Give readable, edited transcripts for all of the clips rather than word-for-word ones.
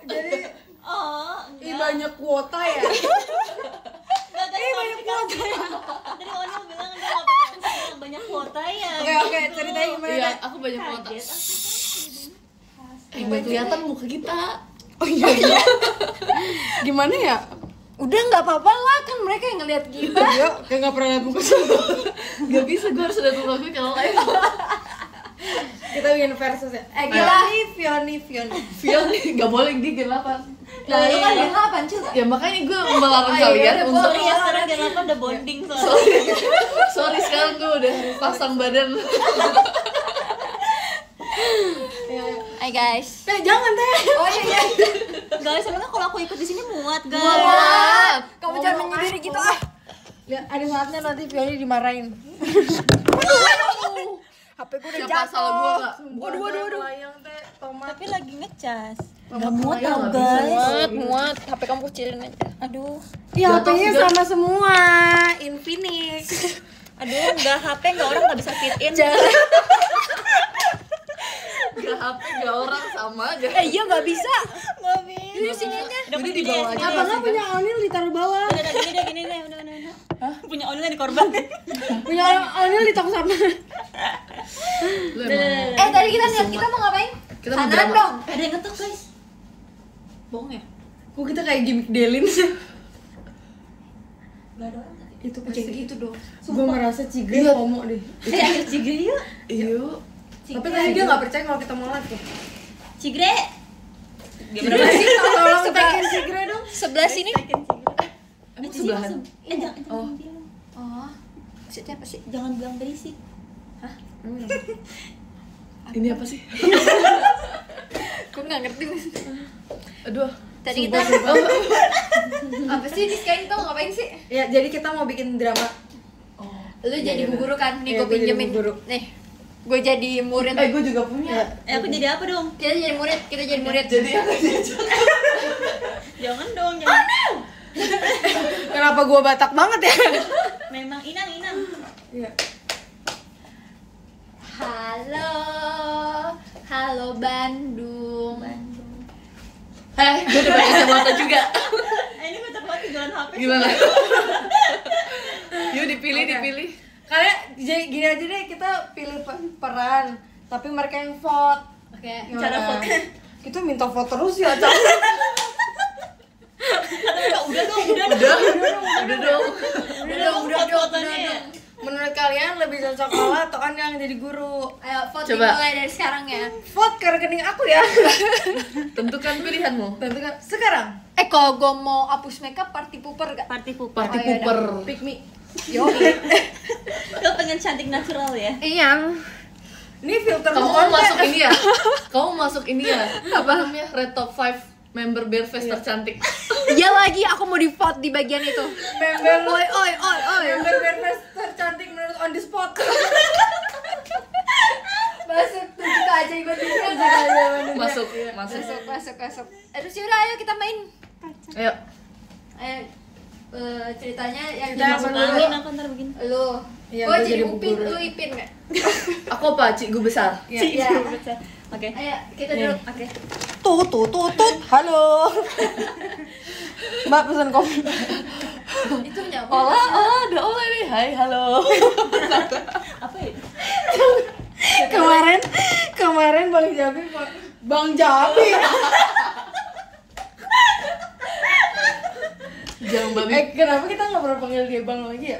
Jadi enggak. banyak kuota ya. Enggak banyak kuota ya. Tadi Onil bilang dia nggak pakai banyak kuota ya. Oke, ceritain gimana? Iya, aku banyak kuota. Nggak kelihatan muka kita. Oh iya. Gimana ya? Udah nggak apa-apa lah, kan mereka yang ngeliat kita. Iya, kayak nggak pernah lihat muka sama. Gak bisa, gue harus lihat muka gue kalau live. Kita bikin versus ya. Gila. Fioni. Fion gak boleh di Gen 8. Nah, lu kan yang apa cuy? Ya makanya gue melarang kalian untuk Sorry ya, sekarang Gen 8 udah bonding soalnya. sorry sekarang gue udah pasang badan. Hai guys. Jangan teh. Oh iya. Guys, soalnya kalau aku ikut di sini muat, guys. Muat. Kamu jangan menyendiri gitu ah. Lihat, ada saatnya nanti Fioni dimarahin. HP gue udah Siapa salah gue jatuh. gak? Waduh. Melayang teh, tomat. Tapi lagi ngecas. Tomat muat melayang tau, nggak bisa. guys. Muat. HP kamu kecilin aja. Aduh. Iya, Jatuh HP-nya juga. sama semua. Infinix. Aduh, enggak HP enggak orang enggak bisa fit in. Gak HP gak orang sama aja. Iya nggak bisa. Enggak bisa. Ini sini aja. Udah Jadi di di bawah aja. Apa nggak punya Onil ditaruh bawah? Udah gini deh, udah. Punya Onil yang dikorban. Punya Onil di tong sampah. Lu emang Tadi kita lihat kita mau ngapain? Kita mau Kanan drama. dong. Ada yang ngetok, guys. bohong ya? Kok kita kayak gimmick Delin sih? Enggak ada orang tadi. Itu Jangan gitu dong. Gue merasa Cigre homo deh. Ayo Cigre yuk. Iya. Tapi tadi dia nggak percaya kalau kita mau live ya. Cigre. Gimana Gimana sih? sih? Tolong tekin Cigre dong. Sebelah sini. Emang sebelahan? Jangan Oh. Maksudnya apa sih? jangan bilang berisik. Ini apa sih? Gue nggak ngerti. Aduh. Tadi kita apa sih di sekarang kita mau ngapain sih? Ya, jadi kita mau bikin drama. Lu jadi bu guru kan? Nih Iya, gue gua jadi pinjemin. bu guru. Nih. Gue jadi murid. Gue juga punya. Aku jadi apa dong? Kita jadi murid. Kita jadi murid. Jadi yang diajak. Jangan dong, jangan. Kenapa gue Batak banget ya? Memang inang. Iya. Halo Bandung. Gue udah pakai kacamata juga. Ini gue banget jualan HP. Gimana? Yuk dipilih, Oke. dipilih. Kalian jadi gini aja deh, kita pilih peran, tapi mereka yang vote. Oke. Cara vote. Kita minta vote terus ya, Cak. Udah dong. Udah dong. Menurut kalian lebih cocok Ola atau An yang jadi guru? Ayo vote Coba. mulai dari sekarang ya. Vote ke rekening aku ya. Tentukan pilihanmu. Tentukan sekarang. Kalau gue mau hapus makeup party pooper gak? Party pupa. Party Oh, iya, pooper. Pick me. Yo. Lo pengen cantik natural ya? Iya. Ini filter Kamu konten. masuk ini ya? Kamu masuk ini ya? Apa namanya? Red Top 5 member Bearfest tercantik. Iya lagi aku mau di vote di bagian itu. member Oi. member Bearfest tercantik menurut on the spot. Masuk tuh aja ikut Masuk. Masuk. Aduh sih udah ayo kita main. Ayo. Ayo ceritanya yang Kita jadi apa Angin aku ntar begini. lu. Iya, Gua gua jadi jadi Upin, guru. lu Ipin gak? Aku apa? Cikgu besar. Iya. Oke. Ayo kita duduk. Oke. Tut. Halo. Mbak pesan kopi. Itu nyapa. Ada Ola nih. Hai, halo. Apa ya? Kemarin Bang Jabi. Jangan babi. Kenapa kita nggak pernah panggil dia Bang lagi ya?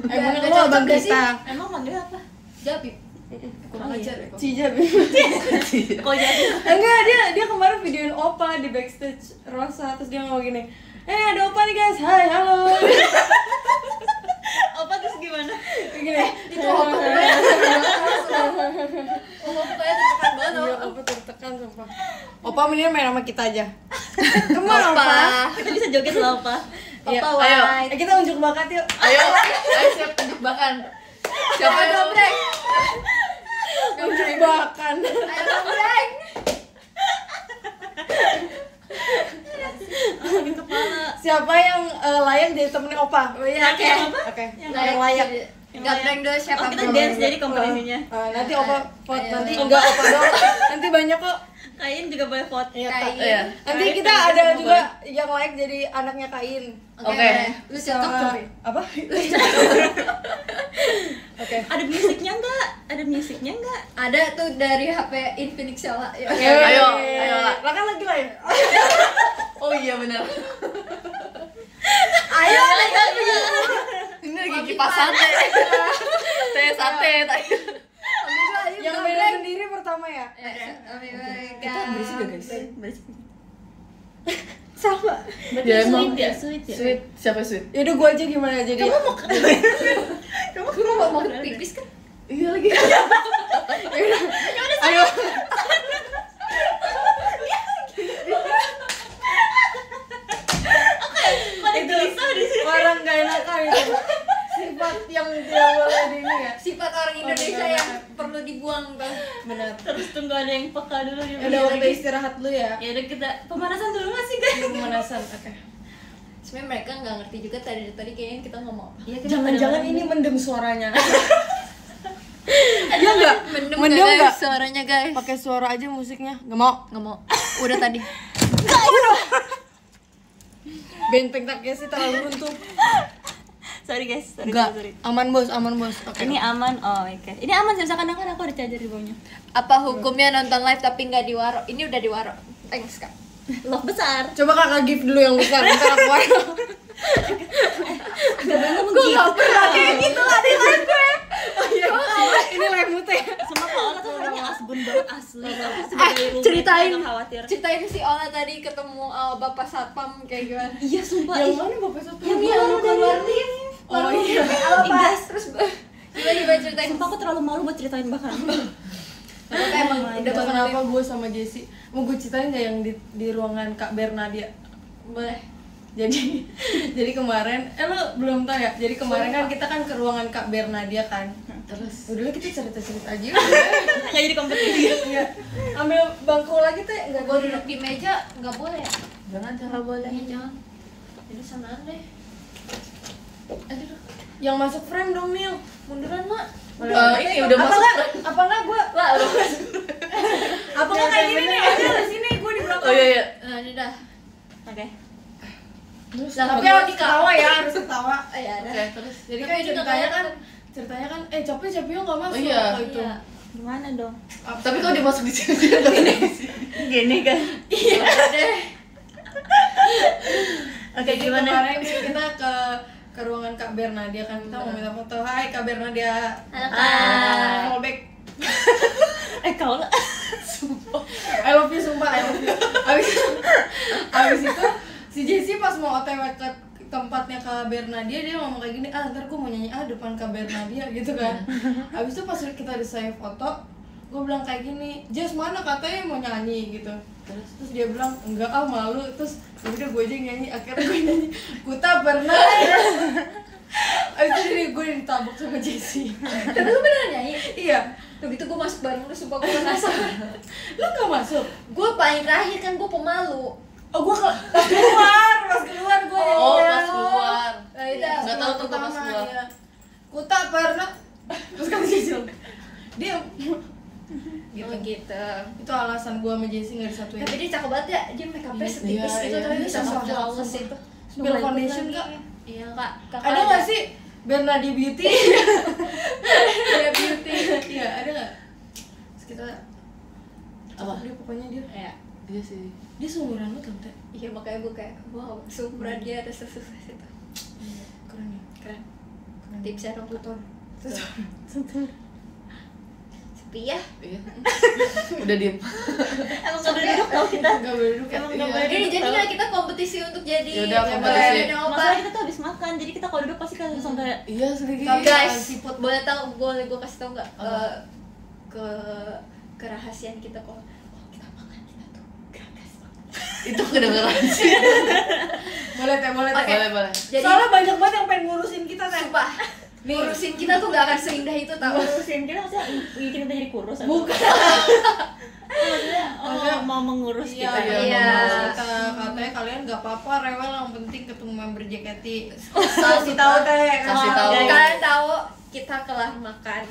Emang Nggak lo cocok abang nggak sih? kita. Emang manggil apa? Jabi. Oh, iya. Cijabi. Kok jadi? Enggak, dia kemarin videoin Opa di backstage Rosa, terus dia ngomong gini, ada Opa nih guys, hai, halo. Apa terus gimana? Gini, Itu Opa kayak tertekan banget. iya, Opa tertekan sumpah. Opa mendingan main sama kita aja. Kemana Opa? Kita bisa joget lah apa? Iya, Opa ayo. white. kita unjuk bakat yuk. Ayo siap tunjuk bakan. Siapa yang Dobreng. Unjuk bakan. Ayo dobreng. Sakit kepala. Siapa yang layak jadi temennya Opa? Oh iya, oke. Oke, Yang yang layak. Dobreng dulu siapa? Oh, kita dance jadi kompetisinya. Nanti Opa vote, Ayo. nanti enggak Opa doang. Nanti banyak kok. Kain juga boleh vote. Kain. Iya. Nanti kita ada juga yang like jadi anaknya Kain. Oke. Lu cocok coba. Apa? Oke. Ada musiknya enggak? Ada musiknya enggak? Ada tuh dari HP Infinix Yola. Ya. Ayo, lah. Lah kan lagi live. Oh iya benar. Ayo. Ini lagi kipas sate. Sate tadi. Yang beda sendiri pertama ya. Kita berisik gak guys? Berisik. Sama. Ya emang. Sweet ya, sweet ya. Sweet. Siapa sweet? Yaudah gua aja gimana jadi. Kamu mau pipis kan? Iya lagi. Ayo. Itu orang gak enakan itu. Sifat yang tidak boleh di ini ya. Sifat orang Indonesia yang perlu dibuang tuh. Benar. Terus tunggu ada yang peka dulu di Udah waktu istirahat dulu ya. Ya udah kita pemanasan dulu nggak sih guys? Pemanasan. Oke. Sebenarnya mereka nggak ngerti juga tadi kayaknya kita ngomong apa. Iya, Jangan-jangan ini mendem suaranya. Iya enggak? Mendem Mendem nggak nggak? guys suaranya guys? Pakai suara aja musiknya. Gak mau. Nggak mau. Udah tadi. Benteng Takeshi terlalu runtuh. Sorry guys, sorry. Enggak. Aman bos, aman bos. Oke. Ini aman, oh oke. Ini aman sih, misalkan aku ada charger di bawahnya. Apa hukumnya nonton live tapi nggak diwaro? Ini udah diwaro. Thanks kak. Lock besar. Coba kakak gift dulu yang besar. Ntar aku waro. Gak pernah Gue nggak pernah kayak gitu lah di live gue. Oh iya. Ini live mute. Sama Kak Ola tuh orangnya asbun banget asli. Aku sebagai roommate Ceritain. agak khawatir. Ceritain si Ola tadi ketemu bapak satpam kayak gimana? Iya sumpah. Yang mana bapak satu? Yang dia keluar lift. Oh iya. Apa? Terus gimana ceritain? Sumpah aku terlalu malu buat ceritain bahkan. Tapi emang Oh my udah God. kenapa gue sama Jessie. Mau gue ceritain nggak yang di ruangan Kak Bernadia? Boleh. Jadi kemarin, lo belum tahu ya? Jadi kemarin kan kita kan ke ruangan Kak Bernadia kan. Terus. Udah lah, kita cerita-cerita aja. Nggak jadi kompetisi. Iya. Ambil bangku lagi teh, nggak Gue duduk di meja nggak boleh ya? Jangan boleh. Iya jangan. Jadi sanaan deh. Aduh. Yang masuk frame dong Nil. Munduran mak. Ini udah Apa masuk. nggak? Apa nggak gue? Lah, udah masuk. Apa nggak kayak gini nih? Ada di sini, gue di belakang. Oh iya iya. Nah ini dah. Oke. Tapi harus ketawa ya, harus ketawa. Oh ya Oke, dah. terus. Jadi Tapi kan juga ceritanya kan, Capek nggak masuk Oh iya. waktu itu. Iya. Gimana dong? Tapi kalau dia masuk di sini dia nggak ada di sini. Gini kan. Iya. Deh. Oke, Jadi gimana? kemarin nih kita ke ruangan Kak Bernadia kan, kita mau minta foto. Hai Kak Bernadia. Halo Hai. kak. Callback. Kau lah. I love you sumpah, I love you. Abis itu si Jessie pas mau OTW ke tempatnya Kak Bernadia, dia ngomong kayak gini, ntar gue mau nyanyi depan Kak Bernadia gitu kan. Abis itu pas kita udah saya foto, gue bilang kayak gini, Jess mana katanya mau nyanyi gitu. Terus dia bilang enggak malu. Terus udah gue aja yang nyanyi, akhirnya gue nyanyi ku tak pernah. Abis itu gue ditabok sama Jessie. Tapi lu beneran nyanyi? Iya. Tuh gitu gue masuk bareng lu, sumpah gue penasaran. Lu gak masuk? Gue paling terakhir kan gue pemalu. Oh gue pas keluar gue nyanyi. Oh, pas keluar. Nah, itu Nggak tahu tuh gue pas pertama, keluar. iya. Ku tak pernah. Terus kan Jessie dia Gitu. Oh gitu. itu alasan gue sama Jessie nggak disatuin. Tapi dia cakep banget ya, dia make upnya setipis Iya, gitu, iya. tapi dia Cakep, cakep cakep, flawless sumpah. itu. Spill foundation kak. Iya kak. Kakak Ada nggak sih Bernadia Beauty? Ada beauty. Iya ada nggak? Terus kita Apa? dia pokoknya dia Ya. Iya sih. dia seumuran lu tante. Iya makanya gue kayak wow, seumuran dia ada sukses itu. Keren ya. Keren. Keren. Tipsnya dong tutor. Sepi ya. Iya. Udah diem. Emang nggak boleh duduk tau kita. Nggak boleh duduk. Emang Iya. nggak boleh Ini duduk. jadi tau. nggak kita kompetisi untuk jadi Yaudah, kompetisi. ada apa? Masalah kita tuh habis makan, jadi kita kalau duduk pasti kan langsung kayak Iya sedikit. Tapi- Guys, siput. boleh gue kasih tau nggak Apa? ke kerahasiaan kita kalau kita makan kita tuh gagas banget. Itu kedengeran sih. Boleh teh, boleh teh. Oke. Boleh. Jadi Soalnya banyak banget yang pengen ngurusin kita teh. sumpah ngurusin kita tuh gak akan seindah itu tau. ngurusin kita maksudnya bikin kita jadi kurus atau Bukan. maksudnya Maksudnya- mau mengurus Iya, kita. iya. iya. Iya. Kita katanya kalian nggak apa-apa rewel, yang penting ketemu member JKT. Kasih tahu teh. Kasih tahu. Guys. Kalian tahu kita kelar makan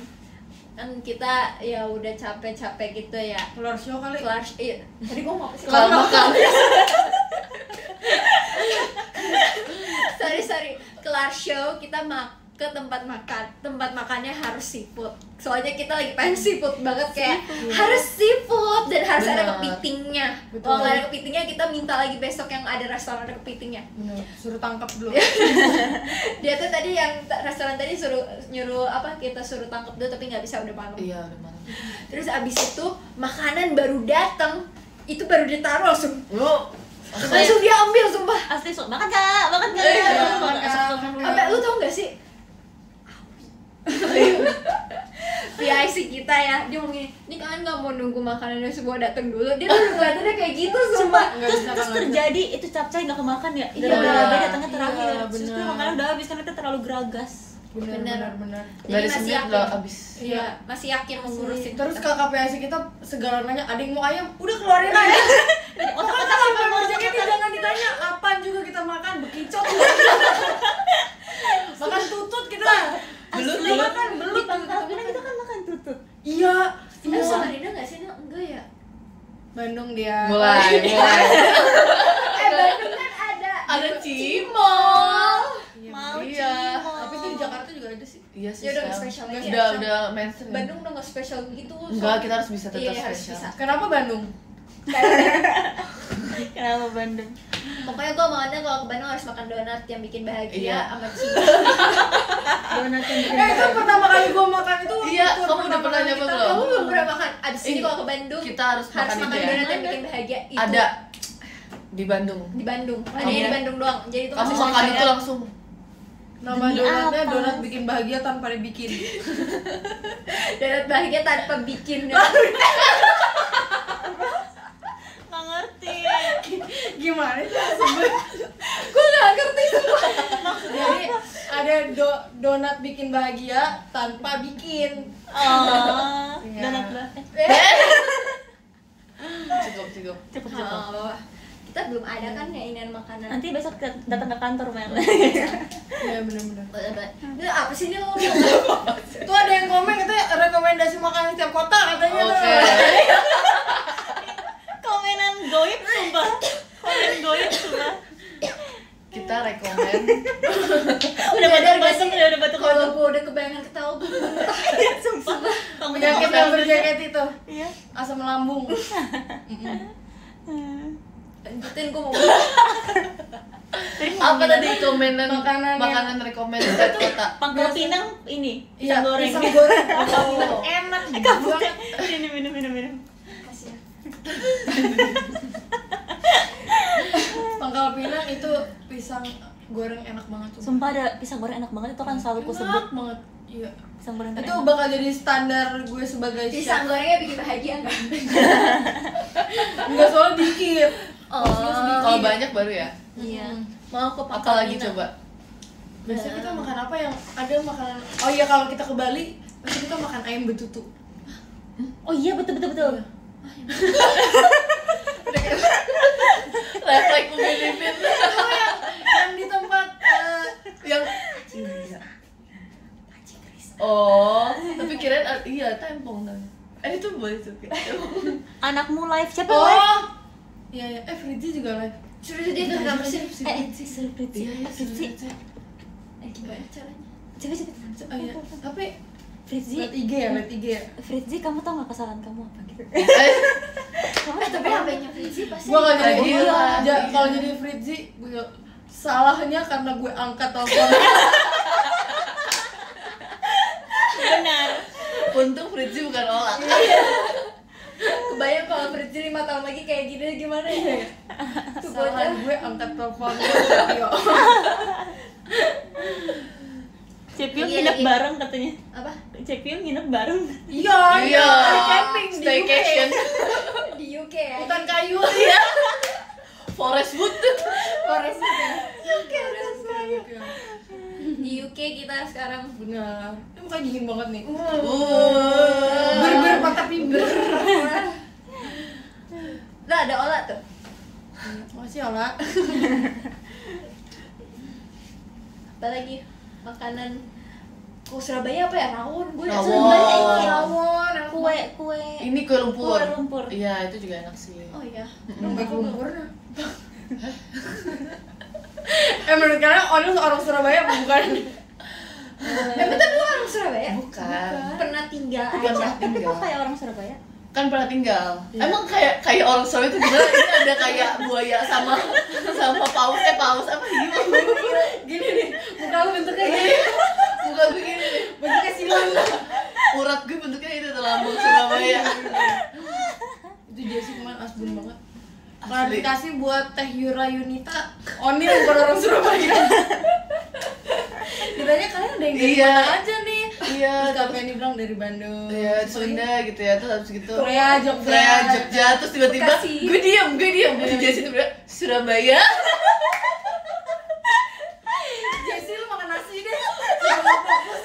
kan kita ya udah capek-capek gitu ya. Keluar show kali. Iya. Tadi gua mau apa sih? Kelar makan. sorry. Kelar show kita ke tempat makan. Tempat makannya harus seafood. Soalnya kita lagi pengen seafood banget kayak harus seafood dan harus ada Benar. kepitingnya. Betul. Kalau nggak ada kepitingnya kita minta lagi besok yang ada restoran ada kepitingnya. Bener, suruh tangkap dulu. Dia tuh tadi yang restoran tadi nyuruh apa kita suruh tangkap dulu tapi nggak bisa udah malam. Iya, udah malam. Terus abis itu makanan baru datang itu baru ditaruh langsung langsung dia ambil sumpah. Asli makan kak. Iya, makan. Sampai lu tau gak sih PIC kita ya, dia ngomong gini, ini kalian gak mau nunggu makanannya semua datang dulu. Dia tuh ngeliatinnya kayak gitu sumpah. Nggak bisa, Terus nggak terjadi itu capcay nggak kemakan ya. Iya. Gara-gara dia datangnya terakhir. Iya, Terus benar. tuh makanan udah habis karena kita terlalu geragas. Bener. Nggak ada semenit udah abis. Iya, masih yakin mau ngurusin. Terus kakak PAC kita segala nanya, ada yang mau ayam? Udah keluarin aja. Otak-otak Kalau sampai mau berjaga jangan ditanya apaan juga kita makan, bekicot. Makan tutut kita. Asli. Makan Di belut. Pangkal Pinang kita kan makan tutut. Iya. Ini Samarinda gak sih? Enggak ya? Bandung dia. Mulai. Bandung kan ada. Ada Cimol. Mau Iya. Cimol. Tapi itu di Jakarta juga ada sih. Iya sih. Ya udah Sel. spesial lagi. Udah mainstream. Bandung udah gak spesial gitu. Enggak, kita harus bisa tetap Iya, harus spesial. bisa. Kenapa Bandung? Kenapa Bandung? Pokoknya gue maunya kalau ke Bandung harus makan donat yang bikin bahagia Iya. sama cheese. Donat yang bikin Itu pertama kali gua makan itu. Iya, itu kamu udah pertama pernah kali nyoba kita- belum? Kamu belum pernah makan? Abis ini Ih, kalau ke Bandung kita harus makan itu ya. donat yang bikin bahagia itu Ada di Bandung. di Bandung. Oh, Ada iya. di Bandung doang. Jadi itu Kamu masih makan spesial. itu langsung. Nama Demi donatnya apa? donat bikin bahagia tanpa dibikin. Donat bahagia tanpa bikin. nggak ngerti. Gimana sih? Gue gak ngerti semua. Jadi ada donat bikin bahagia tanpa bikin. Oh, Iya. donat lah. Cukup. Cepet. Oh, kita belum ada kan ya inian makanan. Nanti besok datang ke kantor Mel. Iya benar-benar. Ini apa sih ini lo? Tuh ada yang komen katanya rekomendasi makanan setiap kota katanya tuh. Oke. Komenan goib sumpah. Komen goib sumpah. Kita rekomen. Udah batuk-batuk, udah batuk-batuk. Kalau gue udah kebayangan ketawa gue muntah. Sumpah. Kamu Penyakit yang berjaket itu. Iya. Asam lambung. Lanjutin gue mau Apa tadi komenan Makanan yang- makanan rekomen setiap kota? Pangkal Pinang ini Iya, pisang goreng. pisang goreng. Oh, enak banget. Ini minum. kasih ya. Pangkal Pinang itu pisang goreng enak banget tuh. Sumpah ada pisang goreng enak banget itu kan selalu ku sebut Enak banget. Iya. pisang goreng Itu terenak. bakal jadi standar gue sebagai Pisang chef. gorengnya bikin bahagia enggak? Enggak soalnya dikit. Kalau banyak baru ya. Iya. Mau ke Apa lagi Pinang. coba? Biasanya kita makan apa yang ada makanan. Oh iya kalau kita ke Bali, pasti kita makan ayam betutu. Oh iya betul. Refleks Filipin. Yang di tempat Yang Oh, tapi kirain iya tempong kan. Itu boleh tuh. Anakmu live siapa live? Oh. Iya. Fritzi juga live. Sudah dia ke kamar sih. Fritzi. Fritzi. Gimana caranya? Coba. Oh iya. Tapi Fritzi. lihat IG ya. Fritzi, kamu tau gak kesalahan kamu apa gitu? Tapi HP-nya Fritzi pasti Gue gak jadi Gila. kalau jadi Fritzi, gue salahnya karena gue angkat telepon. Benar. Untung Fritzi bukan Ola. kebayang kalau Fritzi 5 tahun lagi kayak gini gimana ya? Tuh Salah bocah. gue angkat telepon. Yo. Cepio Iya, nginep iya. bareng katanya. Apa? Cepio nginep bareng. Iya. Iya. Camping di UK. Staycation. Di UK ya. Hutan kayu. Forest Wood. Forest ya. Di UK kita sekarang Benar. Ini mukanya dingin banget nih. Ber Tapi ber. lah ada Ola tuh. Masih Ola. Apalagi makanan Kalau Surabaya apa ya? Rawon. Gue Rawon. Surabaya ini Rawon, Kue Ini kue lumpur. Kue lumpur. Iya, itu juga enak sih. Oh iya. Lembek lumpur. Menurut kalian orang Surabaya apa bukan? Betul lu orang Surabaya? Bukan. Pernah tinggal Bukan aja. pernah Tapi tinggal. kok kayak orang Surabaya? Kan pernah tinggal. Emang kayak orang Surabaya itu gimana? Ini ada kayak buaya sama paus apa hiu. Gini nih, muka lu bentuknya gini. Muka gue gini nih. Bentuknya silang. Urat gue bentuknya itu tuh lambung Surabaya. Itu Jessie kemarin asbun banget. Asli. Klarifikasi buat Teh Yura Yunita, Oni bukan orang Surabaya. Ditanya kalian ada yang dari Iya. mana aja nih? Iya, Terus Kak Penny bilang dari Bandung. Iya, Sunda gitu ya, terus habis gitu Korea, Jogja. Korea, Jogja, terus tiba-tiba Bekasi. gue diem terus Jessie tuh bilang Surabaya. Jessie lu makan nasi deh. Jangan fokus.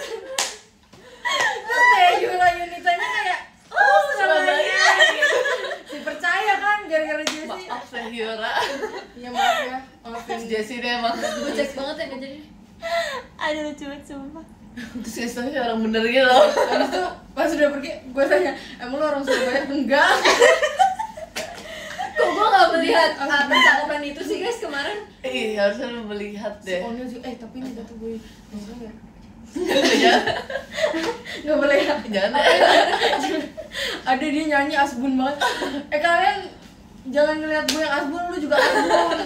Terus Teh Yura Yunitanya kayak oh Surabaya. Si percaya kan gara-gara Jessie. Maaf Teh Yura. Ya maaf ya, maafin Jessie deh emang. Gue cek banget ya nggak jadi. Aduh lucu banget sumpah. Terus kasih tau kayak orang bener gitu loh. Habis itu pas udah pergi, gue tanya, emang lu orang Surabaya? Enggak. Kok gue nggak melihat percakapan itu sih guys kemarin? Ih, harusnya lu melihat Si deh. Onil juga, tapi ini kata gue enggak ya? Jangan, Nggak boleh ya? jangan. Ada dia nyanyi asbun banget. Kalian jangan ngeliat gue yang asbun, lu juga asbun.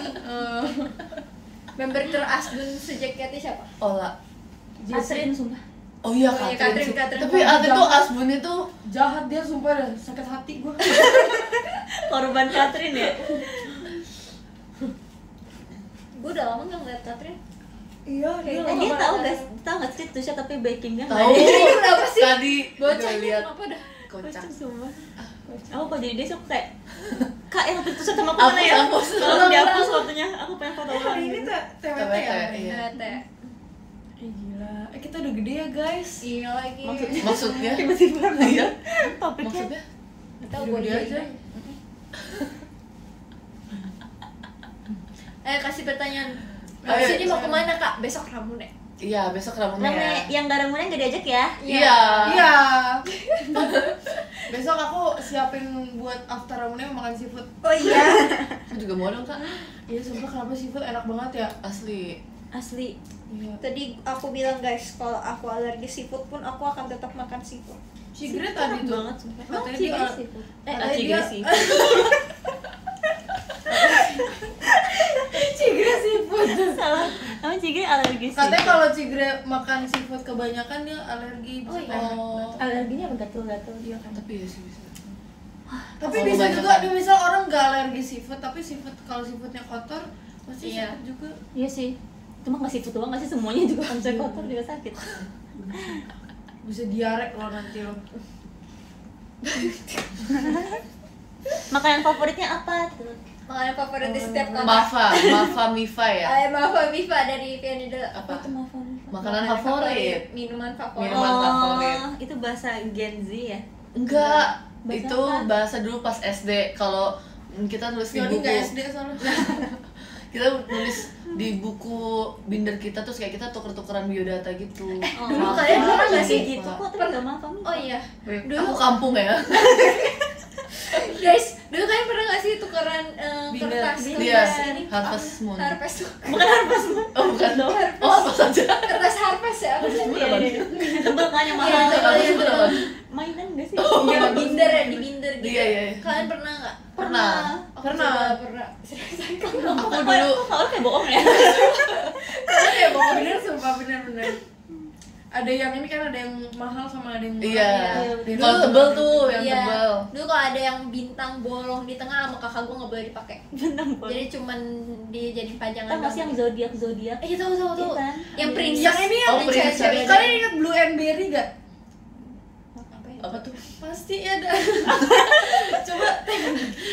Member terasbun sejak Katy siapa? Olah. Asrin sumpah. Oh iya, Oh iya, Katrin. Katrin. Tapi Ate tuh asbunnya tuh Jahat dia, sumpah dah, sakit hati gue. Korban Katrin ya. Gue udah lama nggak ngeliat Katrin. Iya, dia Dia tahu gak sih Tusha tapi backingnya nggak tahu. ada. Ini kenapa sih? Tadi Bocah udah lihat kenapa dah? kocak. Kocak sumpah. Aku kok jadi dia suka kayak Kak yang waktu Tusha sama aku mana ya? Hapus. Tolong dihapus fotonya. Aku pengen foto ulang. hari ini TWT ya? Iya. Teh. Gila, kita udah gede ya guys. Iya lagi. Maksudnya? Tiba-tiba Iya. topiknya. Maksudnya? Tahu Udah gue gede aja. Kasih pertanyaan. Ayo. Sini mau kemana kak? Besok Ramune. Iya, besok Ramunya. Namanya yang gak Ramunya gak diajak ya? Iya. Iya. Besok aku siapin buat after Ramune makan seafood. Oh iya. Aku juga mau dong, Kak. Iya, sumpah kenapa seafood enak banget ya? Asli. Asli. Iya. Tadi aku bilang guys, kalau aku alergi seafood pun aku akan tetap makan seafood. Cigre tadi tuh banget sumpah. katanya Cigre dia sih. katanya Cigre dia- sih. Cigre seafood. Salah. Namanya Cigre alergi sih. Katanya kalau Cigre makan seafood kebanyakan dia alergi. Oh, bisa iya. kayak- Alerginya apa gatel-gatel dia kan. Tapi ya sih bisa. Tapi Kalau bisa kebanyakan. juga nih, misal orang nggak alergi seafood, tapi seafood kalau seafoodnya kotor pasti Iya. sakit juga. Iya sih. Cuma nggak seafood doang nggak sih semuanya juga kan saya kotor juga sakit. Bisa diare lo nanti lo. Makanan favoritnya apa tuh? Makanan favorit di setiap kamar. Mafa Mifa ya. Maaf Mifa dari Pianida. Apa? Itu maaf. Makanan favorit. Minuman favorit. Minuman favorit. Itu bahasa Gen Z ya? Enggak. Bahasa Itu apa? bahasa dulu pas SD. Kalau kita nulis di Yoni buku. nggak SD soalnya. Kita nulis di buku binder kita terus kayak kita tuker-tukeran biodata gitu. dulu kalian pernah nggak sih gitu kok tapi nggak maaf Mami. Oh iya. Aku kampung ya. Guys, dulu kalian pernah nggak sih tukeran Binder. kertas Iya, ini? Harvest Moon. Harvest. Bukan harpas Moon. Oh bukan. Oh apa saja. Kertas harvest ya? Apa sih? Iya, iya. Tebel kan yang mahal. Iya, tebel. Harvest Moon apa? Mainan nggak sih? Iya, binder ya, di binder gitu. Iya, iya. Kalian pernah nggak? Pernah. Aku Pernah. juga pernah. Aku Kok dulu kalau kayak bohong ya? Kan ya pokoknya bener, sumpah bener. Ada yang ini kan, ada yang mahal sama ada yang murah. iya. Iya. Kalau tebel tuh yang Iya. tebel. Dulu kalau ada yang bintang bolong di tengah sama kakak gue nggak boleh dipakai. Benang Jadi cuman dijadiin pajangan. Tahu nggak sih yang zodiak? tahu Iya tahu. kan? Yang Iya. princess. Yang ini yang Oh, princess. cewek-cewek. Kalian ingat Blue and Berry gak? Apa ya? Apa tuh? Pasti ada. Coba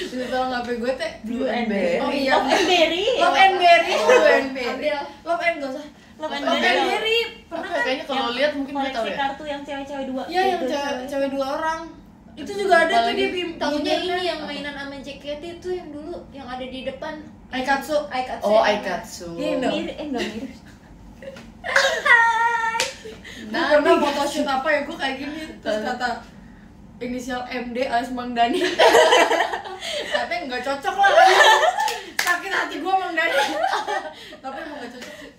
bisa tolong HP gue teh. Blue and Berry. Oh iya. Love and Berry. Love and Berry, Blue and Berry. Ambil. Love and gak usah. Love and Love and Berry. Berry. Pernah Apa kan? kayaknya kalau lihat mungkin gue tahu Koleksi ya. kartu yang cewek-cewek dua. Iya, yang Gitu, cewek 2 orang. Itu juga ada tuh Apalagi? di Tahunya bindernya. ini yang mainan sama JKT itu yang dulu yang ada di depan. Aikatsu. Aikatsu. Oh, Aikatsu. Ini dong. Mirip, enggak mirip. Gue pernah photoshoot apa ya, gue kayak gini, terus kata inisial MD alias Mang Dani. Katanya nggak cocok lah. Sakit hati gue Mang Dani. Tapi emang nggak cocok sih.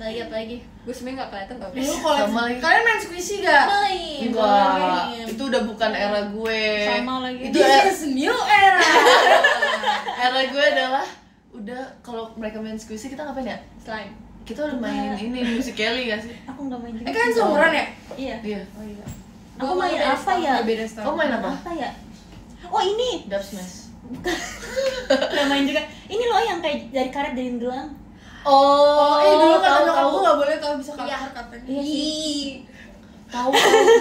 Apa lagi? Gue sebenernya gak kelihatan gak Lu bisa. Sama lagi. kalian main squishy gak? Main. Enggak, itu udah bukan era gue. Sama lagi. Itu This is new era. era gue adalah udah kalau mereka main squishy kita ngapain ya? Slime. Kita udah main ini Music Kelly gak sih? Aku nggak main juga. Kan seumuran ya? Iya. Iya. Oh iya. Aku main apa ya? Beda setahun. Oh main apa? Apa ya? Oh ini. Dub Smash. Nggak main juga. Ini loh yang kayak dari karet dari gelang. Oh, dulu kata nyokap tahu gue gak boleh tau bisa Iya. kakak katanya. Iya sih. Ih. tahu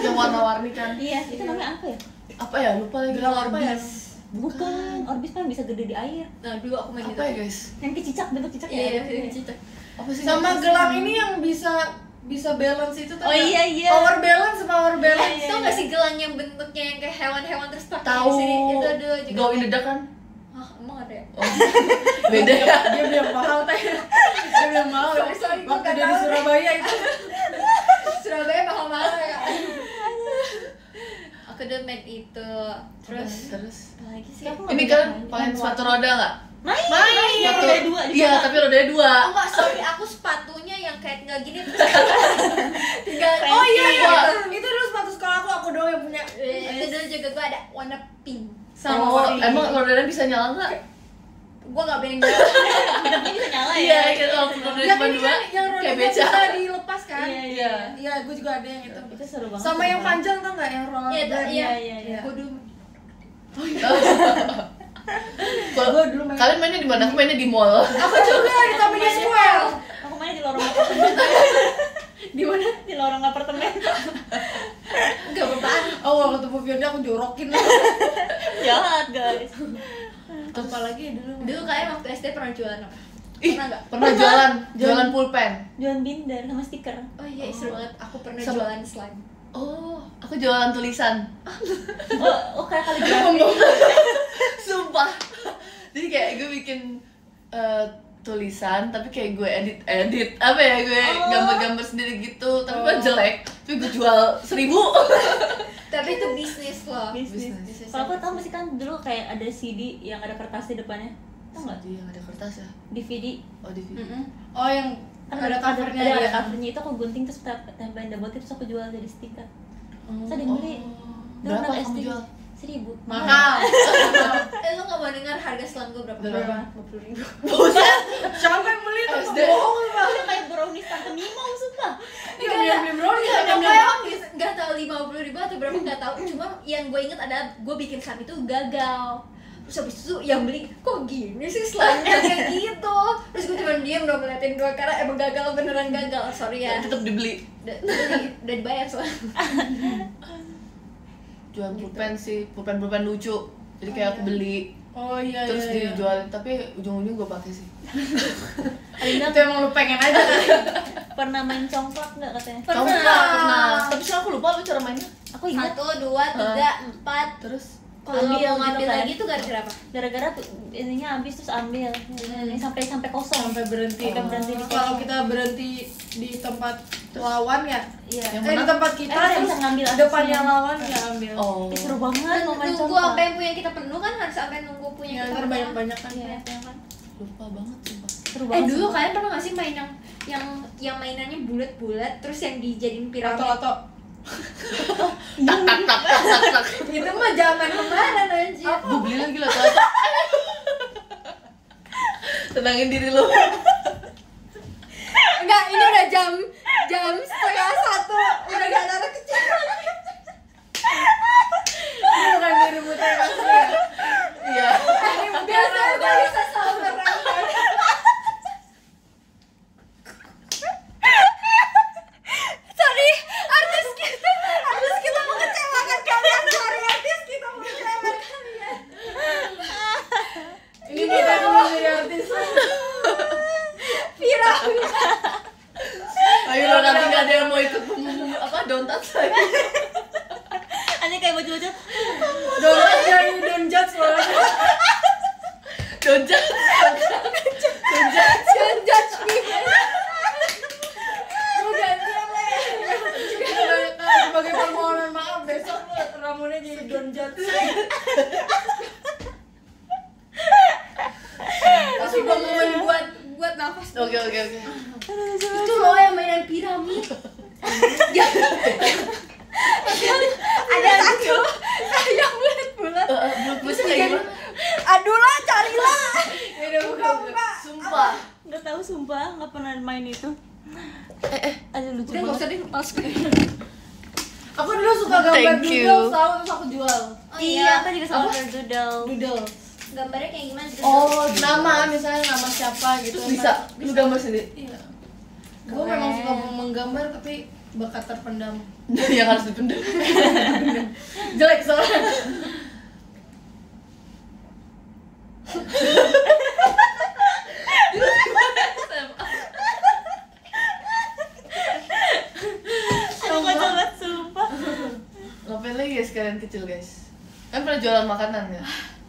yang warna-warni kan. Iya, itu namanya apa ya? Apa ya? Lupa lagi. Gelang apa ya? Orbis. Bukan, orbis kan bisa gede di air. Nah dulu aku main Apa ya guys? Yang kecicak, bentuk cicak Iya, ya. iya, cicak. Apa sih? Sama gelang ini yang bisa balance itu tuh. Oh iya, iya. Power balance. Iya. Tau gak sih gelang yang bentuknya yang kayak hewan-hewan terus pakai Tahu. di sini? Itu dulu juga. Go in the dark kan? Hah, emang ada ya? Oh. Beda ya. Dia bilang mahal teh. Dia bilang mahal. Sorry, gua Waktu nggak dia di tahu. Surabaya itu. Surabaya mahal-mahal ya. Aku udah main itu. Terus Terus apa lagi sih? Aku nggak ini bisa kan main. main sepatu roda nggak? Main. Sepatu- Roda dua. Iya, tapi rodanya dua. Oh enggak, sorry, aku sepatunya yang kayak tinggal gini terus tinggal Oh iya, gitu. itu dulu sepatu sekolah aku doang yang punya. Itu dulu juga gua ada warna pink. Sama Oh, ori. emang rodanya bisa nyala nggak? Gua gak pengen jalan. Bentuknya bisa nyala ya. Iya, kayak kalau rodanya Yang cuma ini dua, kan yang kayak rodanya beca. bisa dilepas kan? Iya, Iya. Iya, gue juga ada yang itu. Itu seru banget. Sama yang panjang tau nggak yang roller Iya, blade? iya, iya. Gua dulu Kalau Gua dulu main. kalian mainnya di mana? Aku mainnya di mall. Aku juga di Taman Square. Aku main di lorong apartemen. Di mana? Di lorong apartemen. enggak beban. Oh, waktu ketemu Fiona aku jorokin lah. Jahat, guys. Apa lagi ya dulu? Dulu kalian waktu SD pernah jualan apa? Ih, Pernah nggak? pernah jualan pulpen. Jualan binder sama stiker. Oh iya, seru banget. Aku pernah Sama- jualan slime. Oh, aku jualan tulisan. Oh kayak kaligrafi. Sumpah. Jadi kayak gue bikin tulisan tapi kayak gue edit apa ya, gue gambar-gambar sendiri gitu tapi kan jelek, tapi gue jual 1.000. Tapi itu bisnis loh. Bisnis. Bisnis. Kalau kau tahu masih kan dulu kayak ada CD yang ada kertas di depannya. Tahu nggak? Jadi yang ada kertas ya. DVD. Oh, di video. Oh, yang Kan ada covernya ada ya. covernya itu aku gunting terus tempelin double tip terus aku jual jadi stiker. Terus ada yang beli. Dulu Berapa anak kamu SD. jual? 1.000. Mahal. Lu gak mau dengar harga slime gue berapa? Berapa? 50.000. Buset. Siapa yang beli tuh? SD. Bohong lu, Bang. Udah kayak brownies tante Mimo sumpah. Iya, beli brownies Iya, sama pokoknya nggak tahu 50.000 atau berapa nggak tahu. Cuma yang gue inget ada gue bikin slime itu gagal. Terus habis itu yang beli kok gini sih slime-nya kayak gitu. Terus gue cuma diem dong ngeliatin gue karena emang gagal, beneran gagal. Sorry ya. Tetap dibeli. Udah dibayar soalnya. Jual pulpen sih, pulpen lucu. Jadi kayak aku beli Oh iya, terus iya. dijualin, tapi ujung-ujung gue pakai sih. Alina Itu emang lu pengen aja kan? pernah main congklak nggak katanya? Pernah. Tapi sekarang aku lupa cara mainnya. Aku ingat 1, 2, 3, 4. Terus Kalau Ambil mau ngambil gitu kan. lagi tuh gara-gara apa? gara-gara ininya habis terus ambil. Ini sampai kosong. Sampai berhenti. Sampai berhenti di Kalau kosong. kita berhenti di tempat lawan ya, Iya. Yang di menang? tempat kita Kita terus bisa ngambil depannya atasnya. lawan ya ambil. oh. Ih, seru banget mau main Nunggu congklak. sampai punya kita penuh kan, harus sampai nunggu punya Ya, kita ntar penuh. banyak-banyak kan. Iya. Kan? Lupa banget sumpah. Seru banget. Dulu sumpah. kalian pernah gak sih main yang mainannya bulat-bulat terus yang dijadiin piramid? Atau Tak tak tak tak tak. Itu mah zaman kemarin aja. Gue beli lagi lah tuh. Tenangin diri lu. Enggak, ini udah jam 1:30, udah gak ada anak kecil. ini bukan dirimu terkasih ya. Iya. Biasanya gue bisa sabar. Sorry, artis kita mengecewakan kalian. Sorry, artis kita mengecewakan kalian. Ini bukan menjadi artis. Vira. Ayo lo nanti nggak ada yang mau ikut apa don't touch lagi. Hanya kayak baju-baju. Don't judge malah. Don't judge. Don't judge me. Oke. Itu loh yang mainan piramid. Ada satu yang bulat-bulat. Bulat kayak gimana? Aduh lah, carilah. Bukan. Sumpah. Nggak tahu sumpah, nggak pernah main itu. Aduh lucu Udah nggak usah banget. deh, males gue. Aku dulu suka gambar Thank you. doodle tahu, terus aku jual. Oh Iya, aku juga sama doodle. Doodle. Gambarnya kayak gimana? Oh, Nama misalnya nama siapa gitu. terus bisa lu gambar sendiri. Iya. Gue memang suka menggambar tapi bakat terpendam. Yang harus dipendam. Jelek soalnya. Aku kocak banget sumpah. Ngapain lagi guys kalian kecil guys? Kan pernah jualan makanan ya?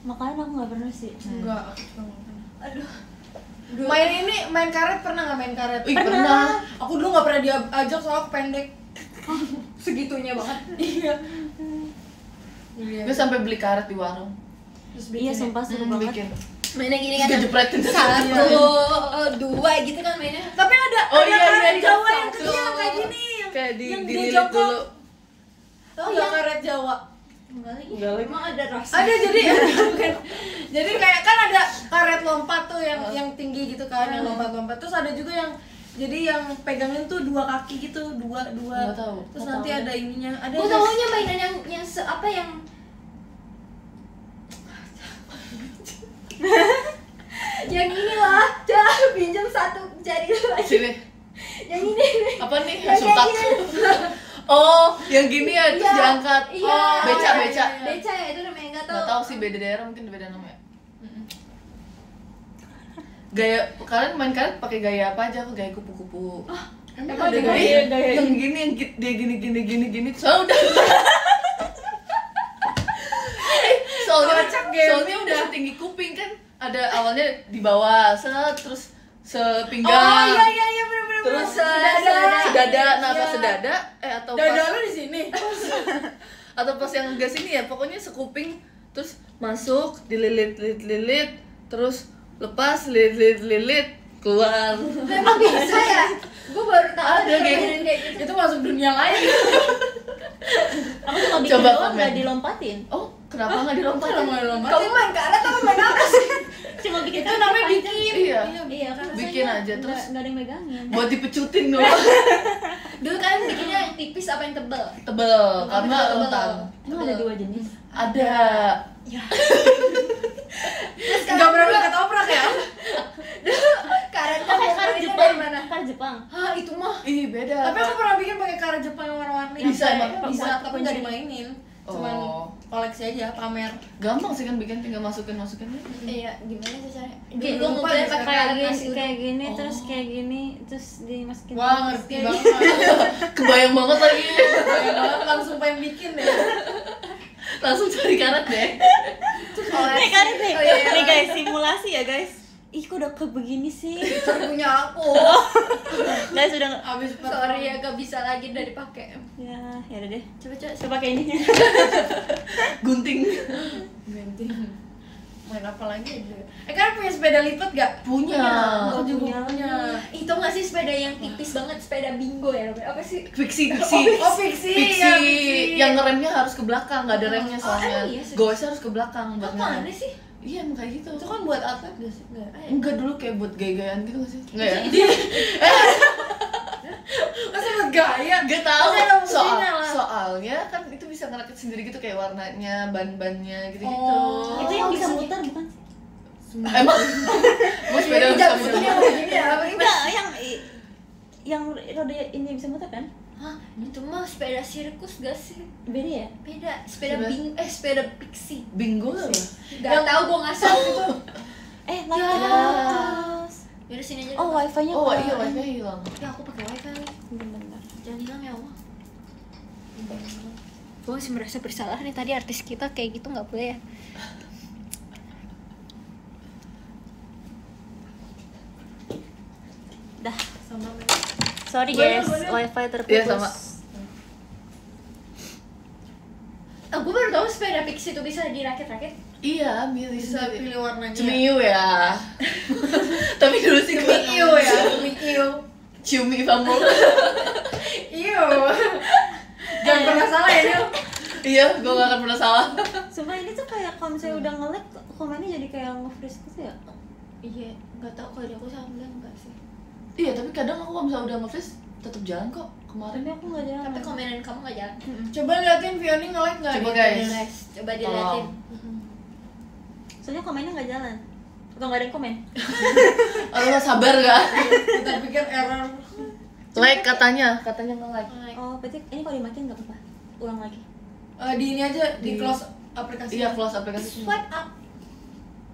Makanya aku nggak pernah sih. Enggak, aku suka makan. Aduh. Main karet pernah nggak main karet? Ih, pernah. Aku dulu nggak pernah diajak soalnya aku pendek. Segitunya banget. Iya. Gue sampai beli karet di warung. Terus Iya sumpah seru banget. Bikin. Mainnya gini kan. Terus jepretin. Satu, dua gitu kan mainnya. Tapi ada Oh, ada iya, karet iya, Jawa iya. yang kecil yang kayak gini yang Kayak yang dia dililit jongkok. dulu. Tahu nggak karet Jawa? Enggak lagi. Enggak lagi. Emang ada rasa. Ada jadi bukan. Jadi kayak kan ada karet lompat tuh yang tinggi gitu kan, yang lompat-lompat. Terus ada juga yang jadi yang pegangin tuh dua kaki gitu, dua. Nggak tahu. Terus Nggak nanti tahu. ada ininya, ada Gue taunya mainan yang apa yang yang inilah, jangan pinjam satu jari lagi. Sini. Yang ini. Apa nih? Yang Sultak. kayak gini. Oh, yang gini ya terus Iya. diangkat. Iya. Oh, beca. Beca ya itu namanya enggak tahu. Nggak tahu sih beda daerah mungkin beda namanya. Gaya kalian main karet pakai gaya apa aja? Aku gaya kupu-kupu. Emang ada Gaya gaya? yang gini yang dia gini. Soalnya udah. Kocak game. Soalnya udah setinggi kuping kan. Ada awalnya di bawah, terus sepinggang. Oh iya benar. Terus sedada. sedada, nah pas Iya. sedada atau Dada pas lu di sini. atau pas yang enggak sini ya, pokoknya sekuping terus masuk, dililit, terus lepas, lilit, keluar. Memang bisa ya? Gue baru tahu Ada ada kayak mainan kayak gitu. Itu masuk dunia lain. Aku cuma bikin Coba doang komen. nggak dilompatin. Oh, kenapa nggak dilompatin? Kalau mau lompat. Kamu main karet atau main apa sih? Cuma bikin Itu karet namanya panjang. bikin. Iya. Iya kan Bikin aja, terus nggak ada yang megangin. buat dipecutin doang. Dulu kan bikinnya yang tipis apa yang tebel? Tebel, karena Tebel. rentan. Emang ada dua jenis. Ada. Terus Enggak pernah ketoprak ya? karetnya Oh, kayak karet favoritnya Jepang. dari mana? Karet Jepang. Hah, itu mah. Ih, beda. Tapi aku pernah bikin pakai karet Jepang yang warna-warni. Bisa, Sampai- emang? Bisa, Buat tapi kunci. nggak dimainin. Cuman Oh. koleksi aja, pamer. Gampang sih kan bikin, tinggal masukin aja. Iya, gimana sih caranya? Dulu Dulu gue lupa ngumpulin deh, pakai Kayak karet nasi gini, uduk. kayak gini, Oh. terus kayak gini, terus dimasukin. Wah, ngerti Kayak banget. Kebayang banget lagi. Banyak banget langsung pengen bikin deh. Langsung cari karet deh. Nih karet nih. Oh, iya. Nih guys, simulasi ya guys. Ih, kok udah begini sih? Itu punya aku. Guys udah nggak. Abis Sorry ya, gak bisa lagi udah dipakai. Ya, ya udah deh. Coba. Coba pakai ini. Gunting. ganti. Main apa lagi aja? Kan punya sepeda lipat gak? Punya. Aku juga punya. Itu nggak sih sepeda yang tipis banget, sepeda bingo ya? Apa sih? Fiksi. Oh, fiksi. Ya, Yang ngeremnya harus ke belakang, nggak ada remnya soalnya. emang iya sih? Gowesnya harus ke belakang buat Apa ngerem. sih? Iya, emang kayak gitu. Itu kan buat atlet gak sih? Enggak. Enggak, dulu kayak buat gaya-gayaan gitu nggak sih? Enggak ya? Masa buat gaya? Gak tau. Pasti ada fungsinya lah. Soalnya kan itu bisa ngerakit sendiri gitu kayak warnanya, ban-bannya gitu-gitu. Oh. Itu yang bisa bisa muter bukan sih? Emang mau sepeda bisa muter. Ini mau begini ya? Apa Enggak, yang roda ini bisa muter kan? Hah, itu mah sepeda sirkus gak sih? Beda ya? Beda, sepeda Sepeda- sepeda pixie. Bingo lah. Gak tau, gue ngasal itu. Light Ya. terus. Yaudah sini aja. Oh, wifi-nya Oh Pak. iya, wifi hilang. Ya aku pakai wifi. Bentar. Jangan hilang ya Allah. Gue masih merasa bersalah nih, tadi artis kita kayak gitu nggak boleh ya. Dah. Sama Sorry Boleh, guys, boleh. wifi terputus. Iya, sama. Gue baru tahu sepeda Pix itu bisa dirakit-rakit. Iya, milih Bisa sendiri. pilih warnanya. Cemiu ya. Tapi dulu sih gue Iyo ya, iyo. Ciumi Bambol. Iyo. Jangan pernah salah ya, Nil. Iya, gue gak akan pernah salah. Sumpah ini tuh kayak kalau misalnya udah nge-lag komennya jadi kayak nge-freeze gitu ya. Iya, nggak tahu kalau di aku sama bilang enggak sih. Iya, tapi kadang aku kalau misalnya udah nge-freeze tetap jalan kok. Kemarin Tapi aku nggak jalan. Tapi komenan kamu nggak jalan. Coba liatin Vioni nge-like nggak? Coba, di- guys. Guys, coba diliatin. Soalnya komennya nggak jalan. Atau nggak ada yang komen. Aduh, sabar gak? Kita pikir error. Like katanya nge-like. Oh, berarti ini kalau dimatiin nggak apa-apa. Ulang lagi. Di ini aja, di Di- close aplikasi. Iya, close aplikasi. Swipe up.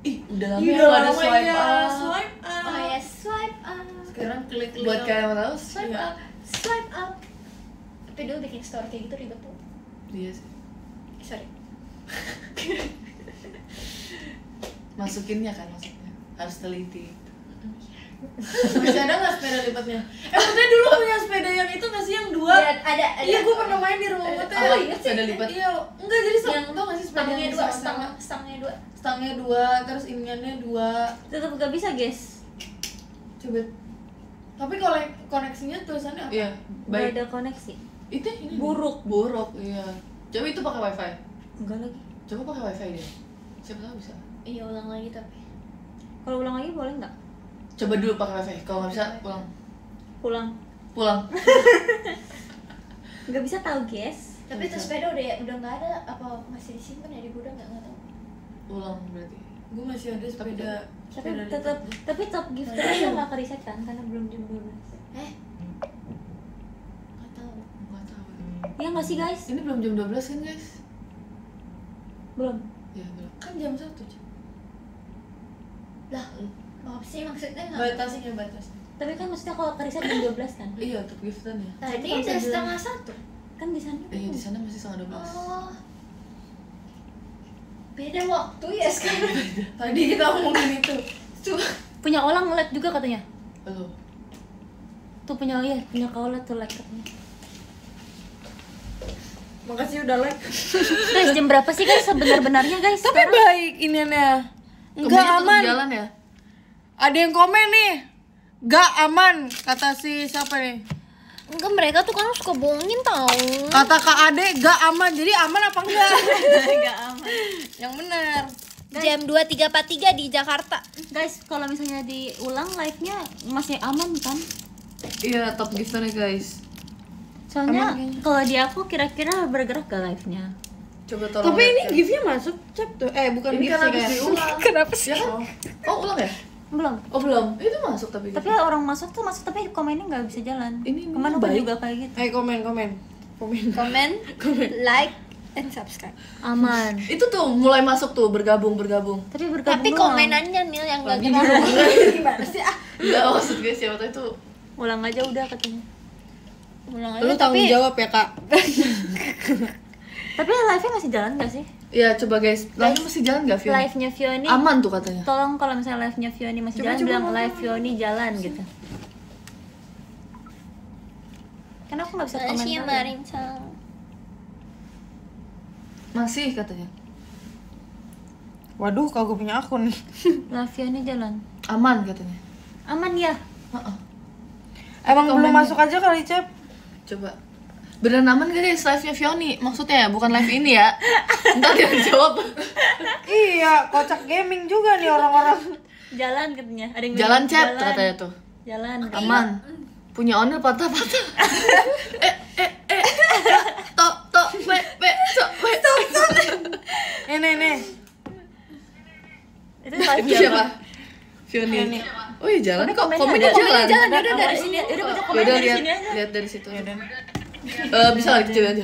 Ih, udah lama Iya, ya nggak ada lama swipe ya, up. Swipe up. Oh ya, swipe up. Sekarang klik Buat kalian yang tahu, Swipe Iya. up. Swipe up. Tapi dulu bikin story kayak gitu ribet tuh. Iya sih. Sorry. Masukinnya kan maksudnya. Harus teliti. Masih ada nggak sepeda lipatnya? Putih dulu punya sepeda yang itu nggak sih yang dua? Iya, ada. Iya, gue pernah main di rumah Putih. Apa? inget sih. Sepeda lipat? Iya, enggak jadi Yang tau nggak sih sepeda stangnya yang dua, bisa stangnya dua. stangnya dua, terus iniannya dua. Tetap nggak bisa guys. Coba. Tapi koneksinya tulisannya apa? Iya, Nggak baik. ada koneksi. Itu ini Buruk. buruk, iya. Coba itu pakai wifi. Enggak lagi. Coba pakai wifi deh. Siapa tahu bisa. Iya, ulang lagi tapi. Kalau ulang lagi boleh nggak? Coba dulu pakai wifi. Kalau nggak bisa, pulang. Pulang. Pulang. Nggak bisa tahu guys. Tapi itu sepeda udah nggak ada, apa masih disimpan ya di gudang nggak tahu. Pulang berarti. Gue masih ada sepeda. Tapi sepeda tetap lipat. tapi top gifternya nggak ke-reset kan karena belum jam 12. Nggak tahu. Nggak tahu. Iya nggak sih guys? Ini belum jam 12 kan guys? Belum. Ya belum. Kan jam 1 Cik. Lah, apa sih maksudnya nggak? Batasnya batas. Tapi kan maksudnya kalau ke-reset jam 12 kan? Iya, untuk giftan ya. Tadi Tapi kalau udah sebelum- 11:30. Kan di sana. Iya, di sana masih setengah 12. Oh. Beda waktu ya sekarang. Tadi kita ngomongin itu. Punya orang like juga katanya. Halo. Tuh punya kaulah tuh like katanya. Makasih udah like. Guys, jam berapa sih guys sebenar-benarnya guys? Tapi baik iniannya. Enggak Kemudian tetap aman. jalan ya? Ada yang komen nih. Gak aman kata si siapa nih? Enggak, mereka tuh kan suka bohongin tau. Kata Kak Ade gak aman. Jadi aman apa enggak? Enggak aman. Yang benar. Jam 23.43 di Jakarta. Guys, kalau misalnya diulang live-nya masih aman kan? Iya, top giftannya guys. Soalnya kalau di aku kira-kira bergerak ke live-nya. Coba tolong. Tapi ini lihat ya. gift-nya masuk Cep tuh. Bukan Ini gift kan sih habis kayak. diulang. Kenapa sih? Ya kan? Oh, ulang ya? Belum. Oh, belum. Itu masuk tapi. Tapi orang masuk tapi komennya nggak bisa jalan. Ini kemana pun baik. juga kayak gitu. Komen. Komen, like, and subscribe. Aman. Itu tuh mulai masuk tuh bergabung. Tapi bergabung Tapi doang. komenannya Mil yang nggak Lagi gerak. Gimana sih? Enggak maksud guys, siapa tahu itu. Ulang aja udah katanya. Ulang Lu tanggung jawab ya Kak. Tapi live-nya masih jalan nggak sih? Ya coba guys, live masih jalan nggak Fiona? Live-nya Vioni. Aman tuh katanya. Tolong kalau misalnya live-nya Vioni masih jalan bilang live Vioni jalan gitu. Karena aku nggak bisa Masih komentar. Marincang. Masih katanya. Waduh, kalau gue punya akun nih. Live Vioni jalan. Aman katanya. Aman ya? Heeh. Emang belum komennya. masuk aja kali Cep. Coba. Beneran aman gak guys live-nya Vioni? Maksudnya ya, bukan live ini ya. Entar dia jawab. Iya, kocak gaming juga nih orang-orang. Jalan katanya. Ada yang Jalan bilang, chat jalan. katanya tuh. Jalan. Aman. Punya owner patah-patah. Tok, Nih. Itu live Itu siapa? Vioni. Oh iya jalan kok, komennya jalan. Jalan, udah dari sini. Udah baca komen Yaudah dari lihat, sini aja. lihat dari situ. Bisa lagi kecil aja.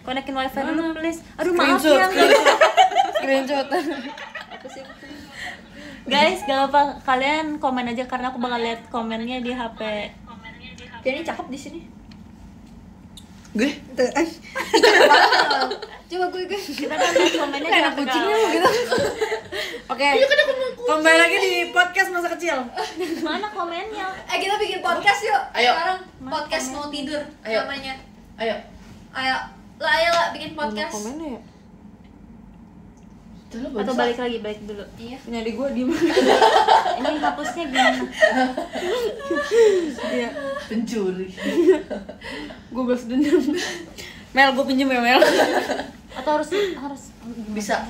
Konekin wifi dulu please. Aduh maaf ya. Screenshot. Guys, gak apa kalian komen aja karena aku bakal lihat komennya di HP. Jadi cakep di sini. Gue? Coba gue. Kita kan lihat komennya di HP Kucingnya kawan. gitu. Oke. Kembali lagi di podcast masa kecil. Mana komennya? Kita bikin podcast yuk. Ayo. Sekarang podcast mau tidur Ayo. namanya. Ayo. Ayo lah bikin podcast. Komennya ya? Coba Atau balik dulu. Iya. Punya di gua di mana? Ini hapusnya gimana? Iya. pencuri. Gua balas dendam. Mel, gua pinjem ya, Mel. Atau harus Bisa.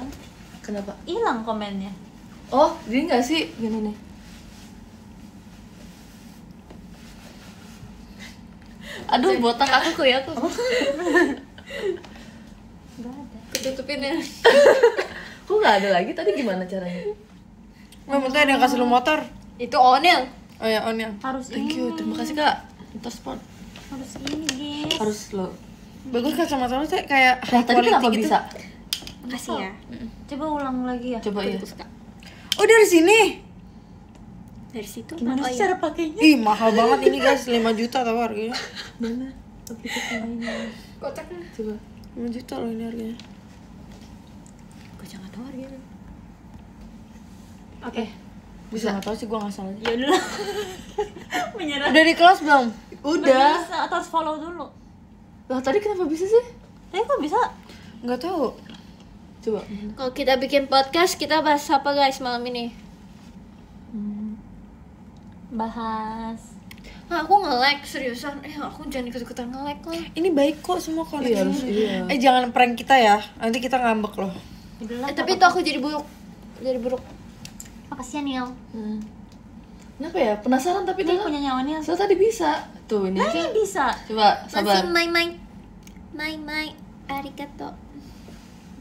Kenapa? hilang komennya. Oh, jadi nggak sih gini nih? Aduh, botak aku ya aku. Enggak ada. Ketutupin ya. Kok nggak ada lagi? Tadi gimana caranya? Nggak, bentar ada yang kasih lu motor. Itu Onel. Oh ya, on ya. Harus Thank ini. you, terima kasih kak. Kita sport. Harus ini, guys. Harus lo. Bagus kacamata lu teh kayak Nah, high tadi quality kenapa gitu. bisa? Makasih ya. Coba ulang lagi ya. Coba ya. Oh, dari sini. Dari situ. Gimana sih cara pakainya? Ih, mahal banget ini guys, 5 juta tau harganya. Mana? Aplikasi lainnya. Kotaknya. Coba. 5 juta loh ini harganya. Gue jangan tahu harganya. Oke. Bisa nggak tahu sih, gua nggak salah. Ya udah lah. Menyerah. Udah di kelas belum? Udah. Bisa, atau harus follow dulu. Lah tadi kenapa bisa sih? Tapi kok bisa? Nggak tahu. Coba. Kalau kita bikin podcast, kita bahas apa guys malam ini? Bahas. Nah, aku nge-like seriusan. Aku jangan ikut-ikutan nge-like lah. Ini baik kok semua Iya, koneksi. harus iya. Jangan prank kita ya. Nanti kita ngambek loh. Udah lah. Tapi itu aku jadi buruk. Jadi buruk. Makasih ya, Niel. Kenapa ya? Penasaran tapi Ini tuh. punya nyawa Niel. So tadi bisa. Tuh ini. Ini bisa. Coba Masih sabar. main arigato.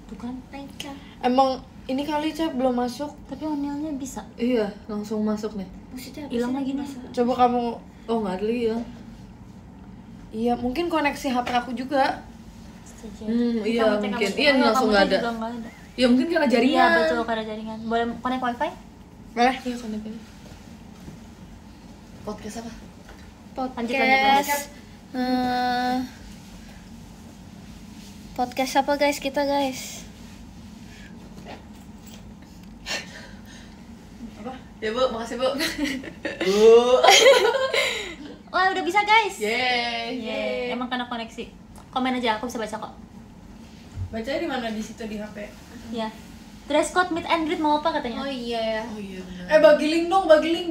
Tuh kan. Maika. Emang ini kali Cep belum masuk. Tapi Nielnya bisa. Iya, langsung masuk nih. Maksudnya apa Hilang sih? lagi nih. Coba kamu. Oh, nggak ada lagi ya. Iya, mungkin koneksi HP aku juga. Saja. Iya, Kamu cek mungkin. kamu. Iya, Oh, langsung kamu nggak cek ada. juga nggak ada. Ya mungkin karena Iya jaringan. betul, karena jaringan. Boleh connect wifi? Boleh. Iya, connect aja. Podcast apa? Lanjut. Podcast. Podcast apa guys kita guys? Ya Bu, makasih Bu. Wah udah bisa guys. Yeay. Yeay. Emang karena koneksi. Komen aja, aku bisa baca kok. Bacanya di mana di situ di HP? Ya. Dress code meet and greet mau apa katanya? Oh iya ya. Oh iya benar. Bagi link dong, bagi link.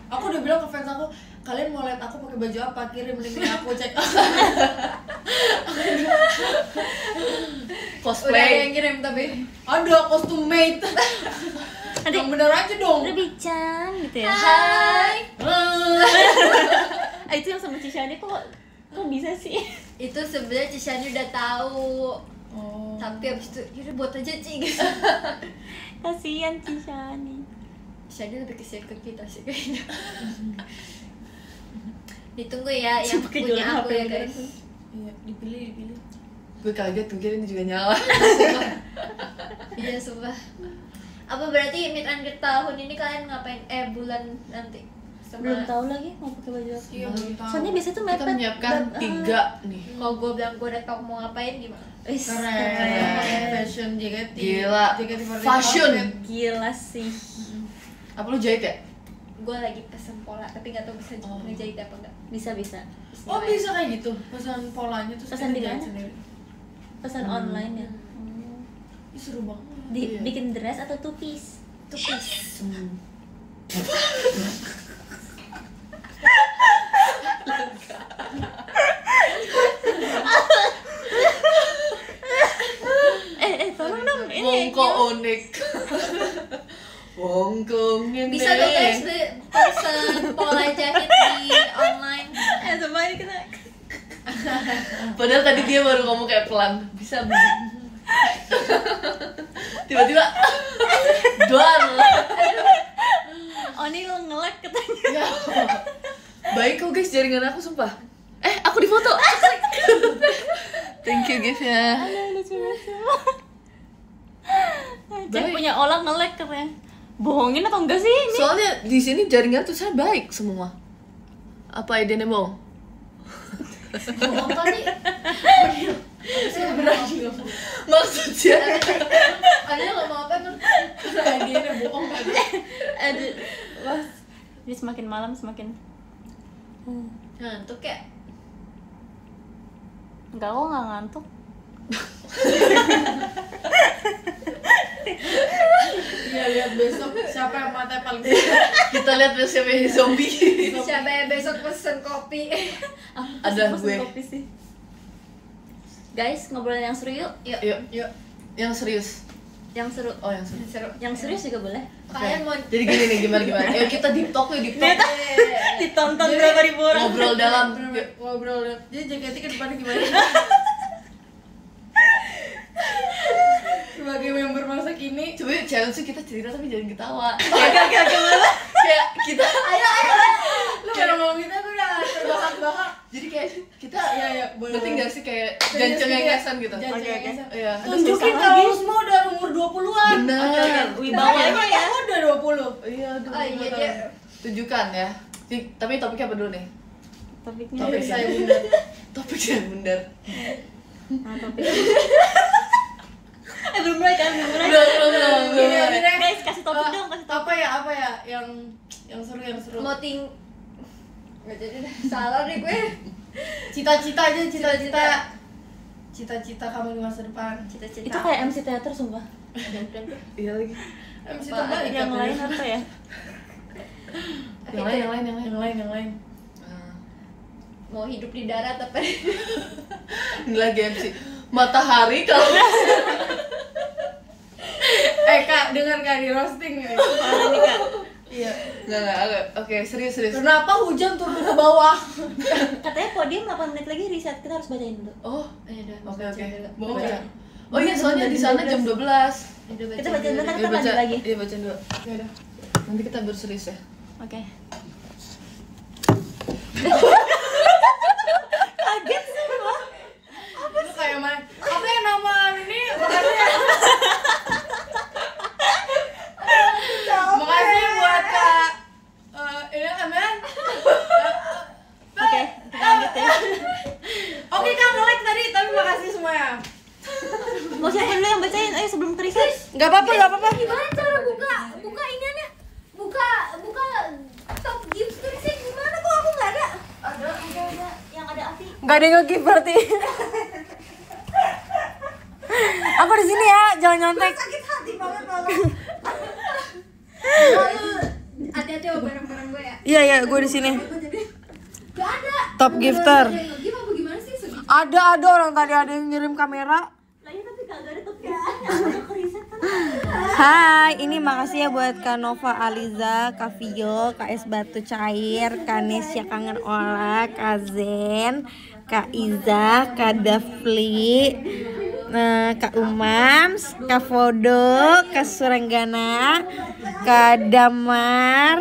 Aku udah bilang ke fans aku, kalian mau lihat aku pakai baju apa? Kirim link aku cek. Udah ada Cosplay. yang kirim tapi ada custom made. Nanti- Yang bener aja dong. Udah bican gitu ya. Hai. Itu yang sama Cishani kok bisa sih? Itu sebenarnya Cishani udah tahu. Oh. Tapi abis itu, yaudah buat aja Ci gitu. Kasihan Cishani. Cishani lebih kesian ke kita sih kayaknya. Ditunggu ya yang Coba punya kejualan aku HP ya beneran. guys. Iya, dipilih. Gue kaget tuh, kira ini juga nyala. Iya sumpah. Apa berarti meet and greet tahun ini kalian ngapain? Bulan nanti sama. Belum tahu lagi mau pakai baju apa. Iya, belum tahu. Soalnya biasanya tuh Kita mepet. menyiapkan 3 nih. Kalau gue bilang gue udah tau mau ngapain gimana? Wis, Keren. Fashion JKT. Gila. JKT Fashion. Gila sih. Apa lu jahit ya? Gue lagi pesen pola tapi nggak tahu bisa Oh. ngejahit apa enggak. Bisa. Oh, bisa kayak gitu. Pesan polanya terus Pesan kita di jahit mana? sendiri. Pesan online ya. Ih, seru banget. Iya. Bikin dress atau two piece? Two piece. Tolong dong. Wongko unik. Wongko unik. Bisa dong guys pesen pola jahit di online. Coba ini kita. Padahal tadi dia baru ngomong kayak pelan. Bisa Bu. Tiba-tiba doang. Oh ini lo nge-lag katanya. Ya. Baik kok guys jaringan aku sumpah. Aku di foto. Thank you guys ya. Lucu. Cek Baik. punya olah nge-lag katanya. Bohongin atau enggak sih ini? Soalnya di sini jaringan tuh saya baik semua. Apa idenya bohong? Bohong kali. Maksudnya Ada nggak mau apa emang? Dia udah bohong tadi. Aduh. Wah. Jadi semakin malam semakin Ngantuk ya? enggak, kok nggak ngantuk. Iya, lihat besok siapa yang matanya paling sedih. Kita lihat siapa yang zombie. Siapa yang besok pesen kopi? Ada Pesen gue. kopi sih. Guys, ngobrolin yang seru yuk. Yuk. Yang serius. Yang seru. Oh, yang serius. Seru. Yang serius juga boleh. Kalian mau Jadi gini nih, gimana? Ayo kita deep talk yuk, deep talk. Ditonton berapa ribu orang. Ngobrol dalam. Yuk. Ngobrol. Jadi JKT ke depannya gimana? Sebagai member masa kini, Coba yuk challenge kita cerita tapi jangan ketawa. Oke, gimana? Kayak kita lu kalau ngomong gitu aku udah terbahak-bahak. jadi kayak kita Iya, boleh. ngerti nggak sih kayak jancengengesan gitu. Jangan-jangan. Iya. Tunjukin kalau lu semua udah umur 20-an. Benar. Wibawanya ya. Aku udah 20. Iya, aduh. Oh iya dia. Tunjukkan ya. Tapi topiknya apa dulu nih? Topiknya. Topik Saya bunda. Topik saya bundar. Nah, topiknya. Belum mulai kan? Belum mulai. Belum. Gini deh. Guys, kasih topik dong, kasih topik. Apa ya yang seru. Mau nggak jadi deh. Salah deh gue. Cita-cita aja, cita-cita kamu di masa depan. Cita-cita. Itu kayak MC teater sumpah. Iya lagi. MC Apaan? terbaik Yang katanya. lain apa ya? Yang lain. Mau hidup di darat apa? Ini lagi MC. Matahari kalau Kak, dengar Kak di roasting ya. Parah nih Kak. Iya. Enggak. Oke, serius. Kenapa hujan turun ke bawah? Katanya podium 8 menit lagi riset, kita harus bacain dulu. Oh, Ayo dah. oke. Bawa Baca. nggak? Oh iya, soalnya di sana jam 12. Kita bacain dulu, Iya, kita lanjut lagi. Iya, baca dulu. Ya udah. Nanti kita berserius ya. Oke. Kaget sih gua. Lu kayak main. Apa yang nama ini? Makasih buat Kak. Ini Amen. Oke, kita lanjut ya. Oke Kak, nge-like tadi, tapi makasih semuanya. Mau siapa dulu yang bacain? Ayo sebelum ke riset. Gak apa-apa. Gimana cara buka iniannya? Buka top gift sih gimana kok aku nggak ada? Ada. Yang ada api. Gak ada yang nge-give berarti. Aku di sini ya, jangan nyontek. Sakit hati banget malah. Lalu hati-hati sama barang-barang gue ya. Iya, gue di sini. Gak ada. Top gifter. Ada yang nge-give apa gimana sih segitu? Ada orang tadi ada yang ngirim kamera. Lah ya tapi kagak ada top gift. Ada ke riset kan. Hai, ini makasih ya buat Kak Nova Aliza, Kak Vio, Kak Es Batu Cair, Kak Nesya Kangen Olah, Kak Zen, Kak Iza, Kak Dafli, Kak Umams, Kak Fodo, Kak Suranggana, Kak Damar,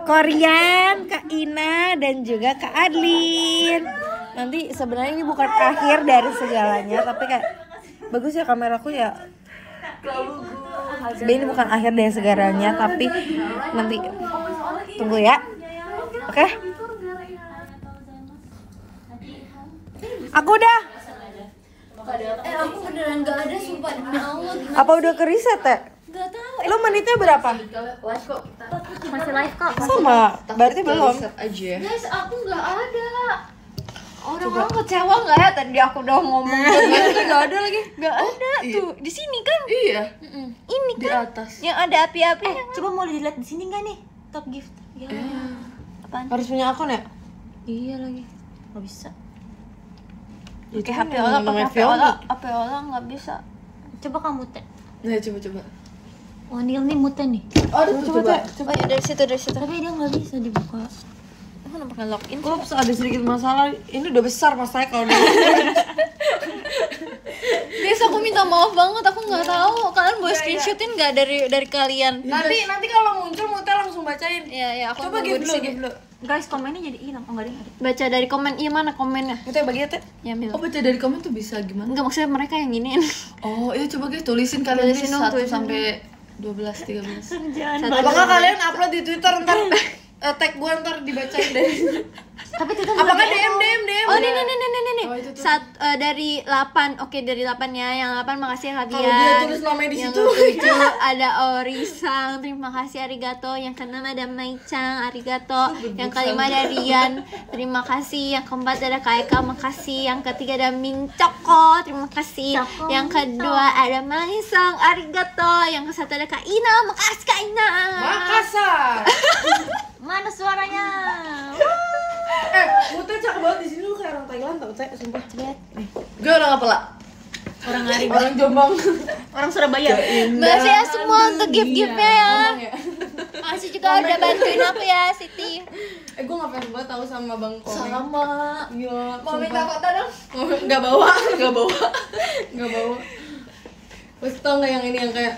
Korean, Kak Ina, dan juga Kak Adlin. Nanti sebenarnya ini bukan akhir dari segalanya, tapi kayak bagus ya kameraku ya. Sebenarnya ini bukan akhir dari segalanya, tapi nanti tunggu ya. Oke? Aku udah. Aku beneran gak ada sumpah demi Allah. Apa udah ke riset ya? Gak tahu. Lo menitnya berapa? Live kok kita. Masih live kok. Sama. Berarti belum. Riset aja ya. Guys, aku nggak ada. Orang-orang kecewa nggak ya tadi aku udah ngomong Gak ada lagi. nggak ada tuh di sini kan Iya. ini Di atas. yang ada api-api. Coba mau dilihat di sini enggak nih? Top gift. Ya. Apaan? Harus punya akun ya? Iya lagi. Enggak bisa. Itu HP Ola pakai HP Ola nggak bisa. Coba kamu teh. Nah, coba. Wah, Nil nih mute nih. Aduh, coba. Oh ya dari situ. Tapi dia nggak bisa dibuka. Aku nggak pakai login. Gue ada sedikit masalah. Ini udah besar masalahnya kalau Guys, aku minta maaf banget. Aku nggak tahu. Kalian boleh screenshotin nggak dari kalian? nanti kalau muncul Muta langsung bacain. Ya aku Coba nunggu give di sini. dulu. Guys, komennya jadi hilang. Oh, enggak ada. Baca dari komen. Iya mana komennya? Muta bagi ya Teh. Ya Mil. Oh, baca dari komen tuh bisa gimana? Enggak maksudnya mereka yang giniin. Oh, iya coba guys tulisin kalian Tulisin ini dong, 1 tulisin sampai 12 13. Jangan Apakah kalian upload di Twitter ntar? tag gue ntar dibacain deh. Tapi itu Apakah DM? Oh, nih. Oh, itu tuh. Dari 8. Oke, dari 8 ya. Yang 8 makasih ya Fabian. Kalau dia tulis namanya di Yang situ. ke-7 ada Orisang, terima kasih arigato. Yang ke-6 ada Maicang, arigato. Yang ke-5 ada Rian, terima kasih. Yang ke-4 ada Kaeka, makasih. Yang ke-3 ada Mincoko, terima kasih. Coko, Oh, Mincok. iya. Yang kedua ada Maisang, arigato. Yang ke-1 ada Kak Ina, makasih Kak Ina. Makassar. Mana suaranya? Mute cakep banget di sini lu kayak orang Thailand tau, Teh, sumpah. Lihat. Gue orang apa lah? Orang Ari, Orang Jombang. orang Surabaya. Makasih ya semua untuk gift-giftnya ya. Ngomong ya. Makasih juga udah bantuin aku ya, Siti. Gue ngefans banget tau sama Bang Komeng. Sama. Iya, Mau minta foto dong? Nggak bawa. Gak bawa. Nggak bawa. Terus tau nggak yang ini yang kayak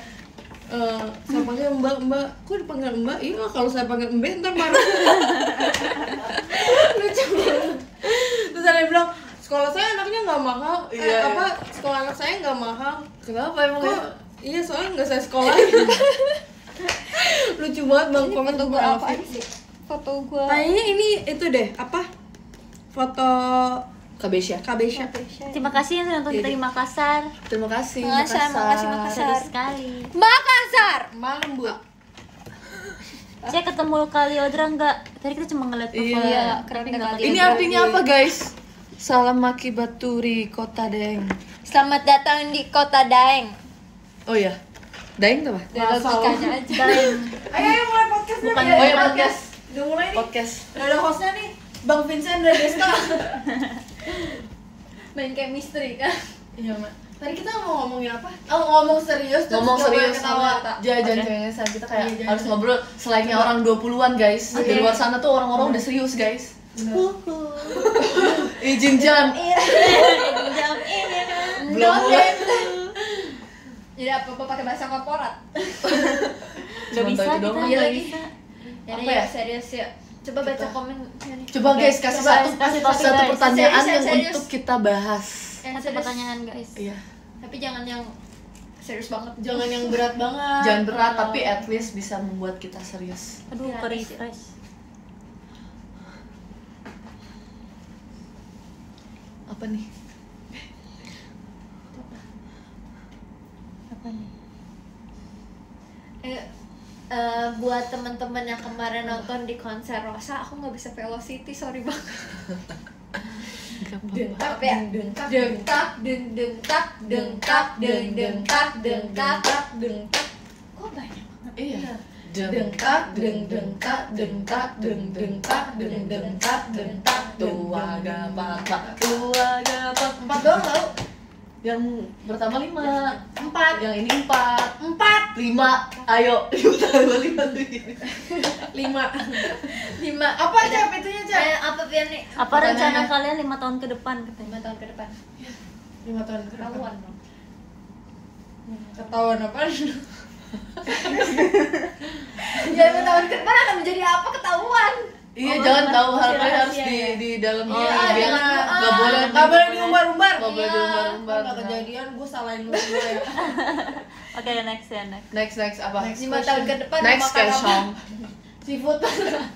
saya panggil mbak, kok dipanggil mbak? Iya, kalau saya panggil mbak ntar marah. Lucu banget. Terus ada yang bilang, sekolah saya anaknya nggak mahal. Iya. Sekolah anak saya nggak mahal. Kenapa emang ya? Kok? Iya, soalnya nggak saya sekolah. Lucu banget Bang Komen tuh gue Apa sih? Foto gua. Kayaknya ini itu deh, apa? Foto Kabesya. Kabesya. Terima kasih yang sudah nonton kita di Makassar. Terima kasih. Makasih. Seru sekali. Makassar, Malembut. Saya ketemu Kaliodra enggak? Tadi kita cuma ngeliat profile. Iya, keren Ini artinya apa guys? Salam Maki Baturi Kota Daeng. Selamat datang di Kota Daeng. Oh iya. Daeng tuh apa? Logikanya aja. Daeng. Ayo mulai podcast. Bukan Oh iya podcast. Udah mulai nih. Podcast. Udah ada hostnya nih, Bang Vincent dan Desta. Main chemistry kan? Iya, Mak. Tadi kita mau ngomongin apa? Oh, ngomong serius terus Ngomong coba serius ketawa. jajan cengengsan kita kayak Iya, harus jajan. ngobrol selainnya orang 20-an guys. Di luar sana tuh orang-orang udah serius guys. Izin jam. Jam ini kan. Belum mulai. Jadi apa-apa pakai bahasa korporat? Gak Cuma bisa tahu itu kita doang. Iya nggak lagi. bisa. Jadi Apa ya? serius ya. Coba baca komen ini. Coba guys kasih Coba satu kasih topik, satu guys. pertanyaan Serius, yang serius. untuk kita bahas. Yang Satu serius. pertanyaan guys. Iya. Tapi jangan yang serius banget. Jangan yang berat banget. Jangan berat tapi at least bisa membuat kita serius. Aduh, Gratis ya. ke-refresh. Apa nih? Apa nih? Buat teman-teman yang kemarin nonton di konser Rosa, aku nggak bisa velocity, sorry banget. Dengkak, Apa ya? dengkak, Dengkak, dengkak, dengkak, dengkak, dengkak. dengkak. Kok banyak banget? Iya. Dengkak, dengkak, dengkak, dengkak, dengkak. Tua gapak, tua gapak. 4 doang tau? Yang pertama 5, 4. yang ini 4, 4. 5. Ayo, 5 5. 5. Apa Cap itunya, Cap? Apa Pian nih? Apa rencana kalian 5 tahun ke depan katanya? 5 tahun ke depan. 5 tahun ke depan. Ketahuan dong. Ketahuan apa? Ya 5 tahun ke depan akan menjadi apa ketahuan. Iya, Oh, jangan masih tahu rahasia harusnya harus ya? di dalam Iya, biar jangan. nggak boleh Nggak boleh diumbar-umbar. Nggak boleh diumbar-umbar. Nggak kejadian, gue salahin lu dulu ya. Oke, next ya, next. Next apa? 5 tahun ke depan mau Next makan apa? question. Seafood.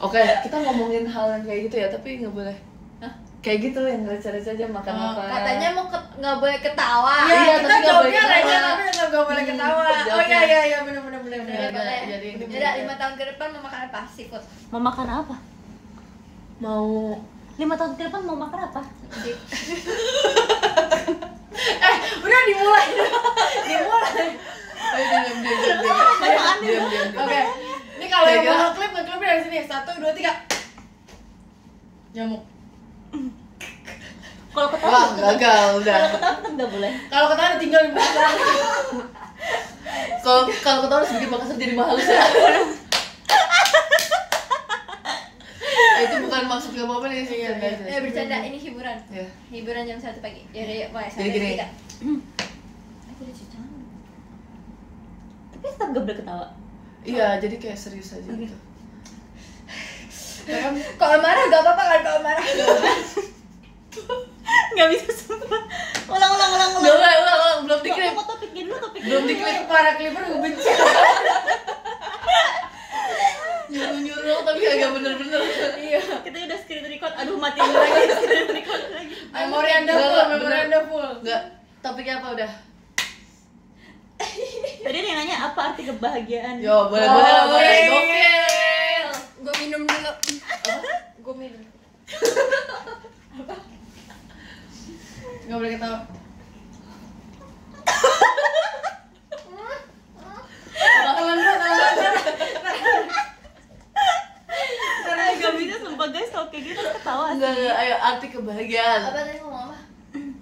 Oke, kita ngomongin hal yang kayak gitu ya, tapi nggak boleh. Kayak gitu yang receh-receh aja makan apa. Katanya mau nggak boleh ketawa. Iya, Iya, tapi kita nggak jawabnya boleh receh ketawa. tapi nggak boleh ketawa. Oh jawabnya. iya, benar. Iya, jadi ini Udah 5 tahun ke depan mau makan apa? Seafood. Mau makan apa? mau 5 tahun ke depan mau makan apa? Udah dimulai. Ayo, diam. Oke. Ini kalau yang Tiga. mau ngeklip dari sini. 1, 2, 3. Nyamuk. Kalau ketawa, Wah, gagal udah. kalau ketawa kan nggak boleh. Kalau ketawa ditinggal di belakang. Kalau ketawa harus bikin Makassar jadi mahal ya. Itu bukan maksud gak apa-apa nih sih guys. Bercanda, ini hiburan. Ya. Hiburan jam 1 pagi. Yaudah, yuk, mulai. Jadi gini. 1, 2, 3. Aku udah cuci tangan. Tapi tetap nggak boleh ketawa. Iya, jadi kayak serius aja gitu. Kalau marah gak apa-apa kan kalau marah. Nggak bisa sumpah. Ulang. Ulang, belum diklip. Mau topiknya dulu, topiknya Belum dulu. diklip. Para klipper gue benci. Nyuruh tapi agak bener-bener topiknya apa udah? Tadi ada yang nanya apa arti kebahagiaan. Yo, boleh. Gokil. Gue minum dulu. Gue minum. Nggak boleh ketawa. Gak bisa sumpah guys, kalau kayak gitu ketawa sih. Enggak, ayo arti kebahagiaan. Apa tadi ngomong apa?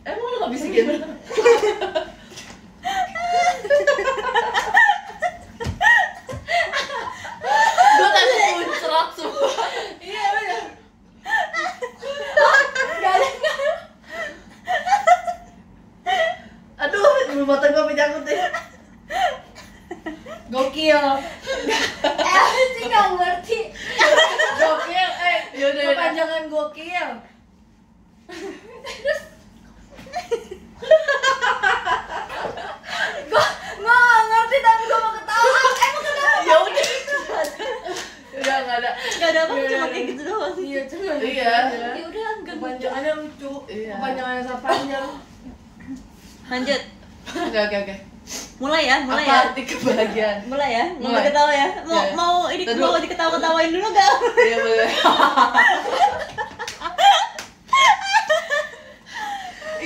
Emang lu gak bisa gitu? Gue tadi muncrat sumpah. Iya bener. Aduh, bulu mata gue penyangkut deh. Gokil. Sih nggak ngerti. Gokil. Yaudah. Kepanjangan gokil. Gue nggak ngerti tapi gue mau ketawa. Emang kenapa? Ya udah. Udah enggak ada. Gak ada apa, cuma kayak gitu doang. Iya cuma. Iya. Ya udah enggak. Kepanjangannya lucu. Iya. Kepanjangannya panjang. Lanjut. Oke. Mulai ya. Apa arti kebahagiaan? Mulai ya. Mau Mulai. ketawa ya. Iya. Mau ini Tadi mau dulu. diketawa-ketawain dulu gak? Iya boleh.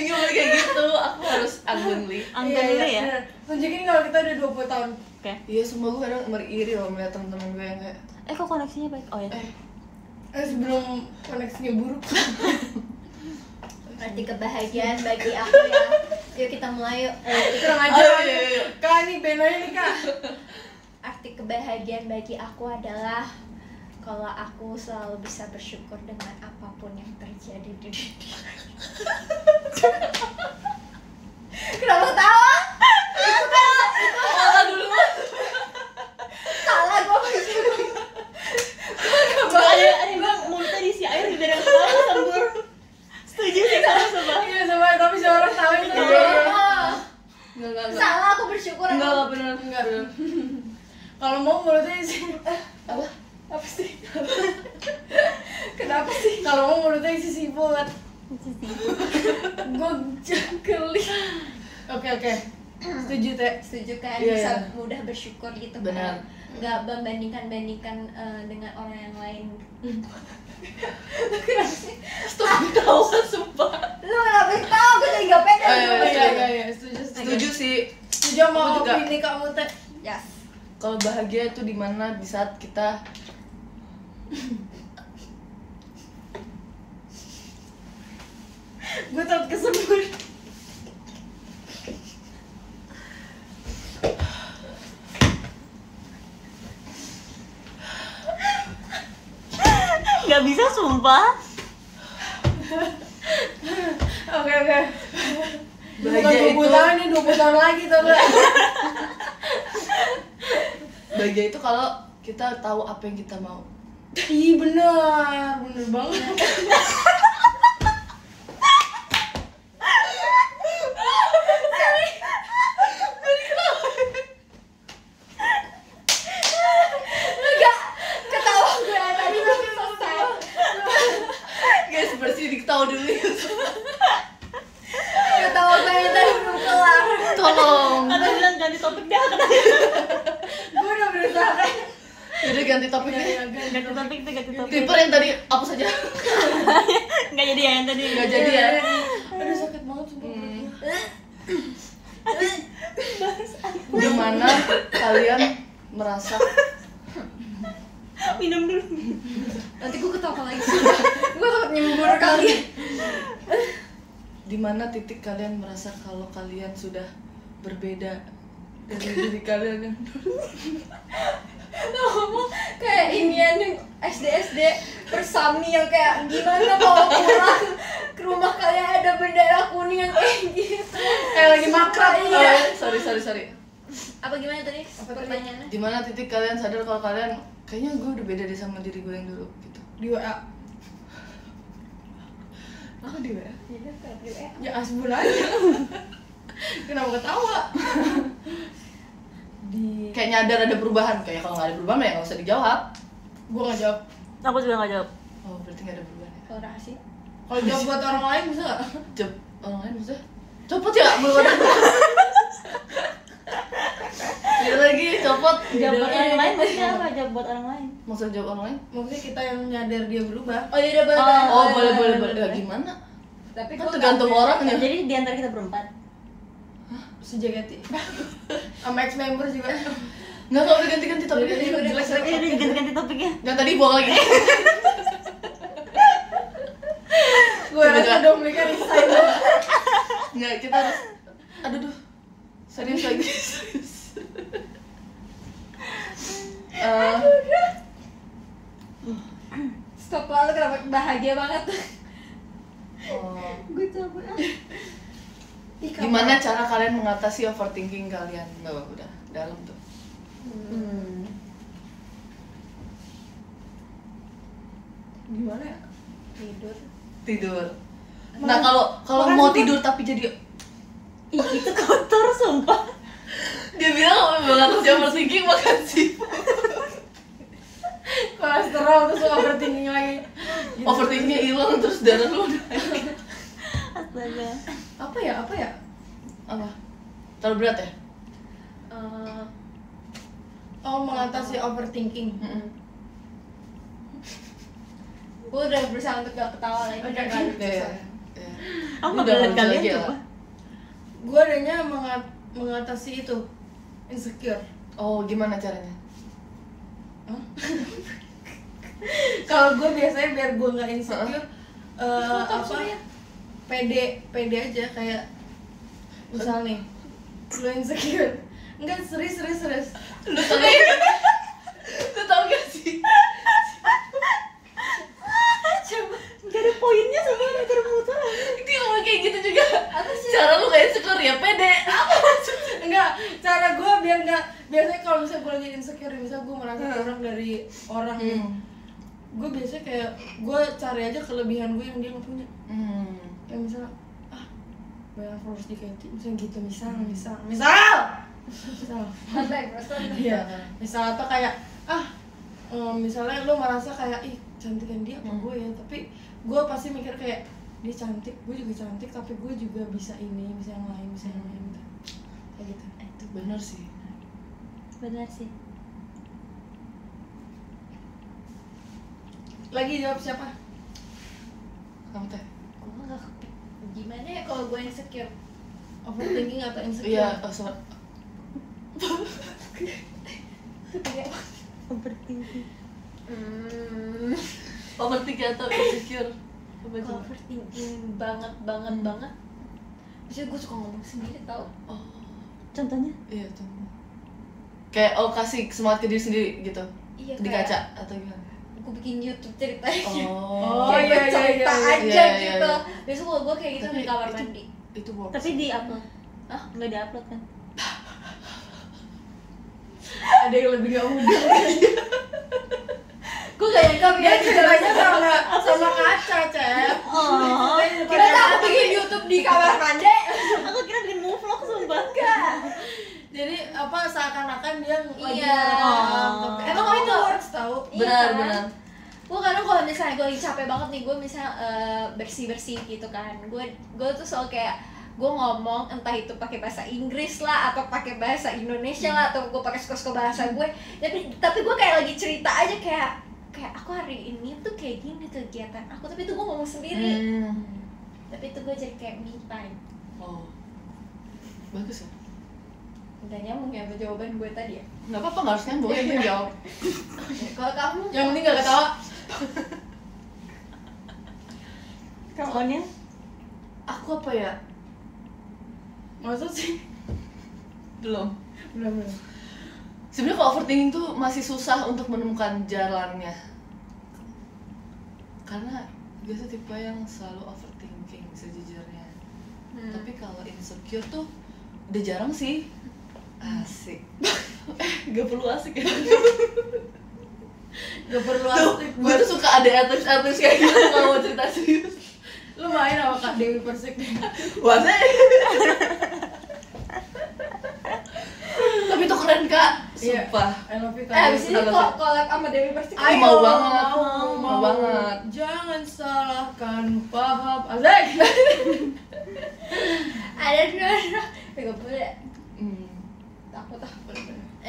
Iya boleh kayak gitu. Aku harus anggunli. Angkat dulu ya. bener. Tunjukin kalau kita udah 20 tahun. Oke. Iya, semua gue kadang meriri loh melihat teman-teman gue yang kayak Kok koneksinya baik? Oh ya. Sebelum koneksinya buruk. Arti kebahagiaan bagi aku ya. Yuk kita mulai yuk. Kurang aja. Ayo. Kak ini benanya nih kak. Arti kebahagiaan bagi aku adalah kalau aku selalu bisa bersyukur dengan apapun yang terjadi di dunia. Kenapa tawa? Salah dulu. Salah gue bersyukur. Ada yang bilang mulutnya diisi air biar yang ketawa sembur. Setuju sih sama. Iya sama tapi seorang tahu itu. Enggak. Salah aku bersyukur. Enggak benar. Enggak. Kalau mau mulutnya isi. Apa? Apa sih? Kenapa sih? Kalau mau mulutnya isi siput. Gue geli. Oke. Setuju teh. Setuju kan Iya, bisa iya. mudah bersyukur gitu Benar. kan. Nggak membandingkan dengan orang yang lain. Stop ketawa sumpah. Lu kenapa tahu? Gue jadi nggak pengen. Iya. Setuju sih. Setuju Aku mau juga. opini kamu teh. Yes. Kalau bahagia itu di mana di saat kita Gue takut kesembur. Gak bisa sumpah. Oke. Bukan bahagia 20 itu tahun ini 20 tahun lagi tau gak? bahagia itu kalau kita tahu apa yang kita mau. Ih bener banget. Enggak. Ketawa gue tadi belum selesai. Guys, bersih diketawa dulu. Ketawa gue tadi belum kelar. Tolong. Atau bilang ganti topik dah. Gue udah berusaha kan. Jadi ganti topiknya. Ganti topik tuh, ganti topik. Tiper yang tadi apa saja? Nggak jadi ya yang tadi. Nggak jadi ya. Aduh sakit banget sumpah. Di mana kalian merasa Minum dulu. Nanti gue ketawa lagi. Gue takut nyembur kali. di mana titik kalian merasa kalau kalian sudah berbeda dari diri kalian yang dulu? Ngomong kayak inian yang SD persami yang kayak gimana kalau pulang ke rumah kalian ada bendera kuning yang kayak gitu. Kayak lagi makrab. Oh, sorry. Apa gimana tadi? Pertanyaannya? Di mana titik kalian sadar kalau kalian kayaknya gue udah beda deh sama diri gue yang dulu gitu. Di WA. Oh, di WA. Ya asbun aja. Kenapa ketawa? Di Kayak nyadar ada perubahan. Kayak kalau nggak ada perubahan ya nggak usah dijawab. gue nggak jawab. Aku juga nggak jawab. Oh, berarti nggak ada perubahan ya? Kalau rahasia? Kalau jawab buat orang lain bisa nggak? Jawab orang lain bisa? Copot ya, belum ada. Dia lagi copot. Jawab buat Udah, orang lain udah, maksudnya udah. apa? Jawab buat orang lain. Maksudnya jawab orang lain? Maksudnya kita yang nyadar dia berubah. Oh iya udah boleh. Oh, boleh. boleh. Ya gimana? Tapi Kan gua tergantung nggak- orangnya. Jadi di antara kita berempat. Si JKT. Sama ex member juga. Nggak, kalau udah ganti-ganti topik Udah, aja. udah, Jelek. udah. Ini udah ganti-ganti topiknya. Yang tadi buang lagi. Gue rasa Dominika resign. Nggak, kita harus. Aduh. Serius lagi. Serius. Stop lalu kenapa bahagia banget. Oh. Gue capek. Gimana cara kalian mengatasi overthinking kalian? Nggak, udah dalam tuh. Gimana ya? Tidur. Nah, kalau mau tidur tapi jadi Ih, itu kotor sumpah. dia bilang mau mengatasi overthinking makan seafood. Kolesterol terus overthinking lagi. Overthinkingnya hilang terus darah lu udah naik. Astaga. Apa ya? Apa? Terlalu berat ya? Oh, mengatasi overthinking. Gue udah berusaha untuk gak ketawa lagi. Oke, Iya. Aku Udah nggak lihat nggak kalian lagi ya, coba. Gue adanya mengatasi itu insecure. Oh, gimana caranya? Kalau gue biasanya biar gue nggak insecure, pede aja kayak misal nih, lo insecure, enggak serius. Lu tau gak sih? Gak ada poinnya sebenarnya muter-muter. Dia ngomong kayak gitu juga. Cara lu gak insecure ya pede. Apa maksudnya? Enggak, cara gue biar nggak, biasanya kalau misalnya gue lagi insecure, misalnya gue merasa kurang dari orang, gue biasanya kayak gue cari aja kelebihan gue yang dia nggak punya. Kayak misalnya banyak followers di KT, misalnya gitu, misal Santai, bro, santai. iya, misal atau kayak misalnya lo merasa kayak ih cantikan dia apa gue ya, tapi gue pasti mikir kayak dia cantik, gue juga cantik, tapi gue juga bisa ini, bisa yang lain gitu. Kayak gitu. Itu bener sih. Benar sih. Lagi jawab siapa? Kamu teh? Gue gak gimana ya kalau gue insecure. Overthinking atau insecure? Iya, sorry. Overthinking. Overthinking atau insecure? Apa itu? Overthinking banget. Maksudnya gue suka ngomong sendiri tau. Oh, Contohnya? iya contoh. Kayak kasih semangat ke diri sendiri gitu. Iya, Di kayak kaca atau gimana? gue bikin YouTube ceritanya. Oh, Oh, Kayak iya, cerita iya. aja Iya, iya, gitu. iya. Biasanya kalau gue kayak gitu Tapi di kamar itu- mandi. itu works. Tapi di upload. Ah, nggak di upload kan? Ada yang lebih gak mudah. Gue gak nyangka Dia ceritanya sama kaca, Cep. Oh, Kita tak bikin YouTube di kamar mandi. aku kira bikin vlog sumpah. Jadi seakan-akan dia lagi Iya. ngerekam, tapi Emang itu itu works tau. Benar. Gue kadang kalau misalnya gue lagi capek banget nih, gue misalnya bersih gitu kan, gue tuh selalu kayak gue ngomong entah itu pakai bahasa Inggris lah atau pakai bahasa Indonesia lah atau gue pakai suka bahasa gue, tapi gue kayak lagi cerita aja kayak aku hari ini tuh kayak gini kegiatan aku, tapi itu gue ngomong sendiri, tapi itu gue jadi kayak me time. Oh, bagus ya. Udah nyambung ya sama jawaban gue tadi ya. Nggak apa-apa, nggak harus nyambung, yang penting jawab. Kalau kamu Yang penting gak ketawa. Kamu Onil? Aku apa ya? Maksud sih? Belum. Belum. Sebenarnya kalau overthinking tuh masih susah untuk menemukan jalannya. Karena biasa tipe yang selalu overthinking sejujurnya. Tapi kalau insecure tuh udah jarang sih. Asik. Gak perlu asik ya. Gak perlu Tuh, asik. gue tuh suka ada artis kayak gitu kalau mau cerita serius. Lu main sama Kak Dewi Persik. Wah, tapi itu keren Kak, Iya. sumpah. I love you, Kak. abis ini Apa kok sih? collab sama Dewi Persik. Ayo. Mau banget. Mau banget. Jangan salahkan paham. Asik. Ada dua. Gak boleh. Takut ah.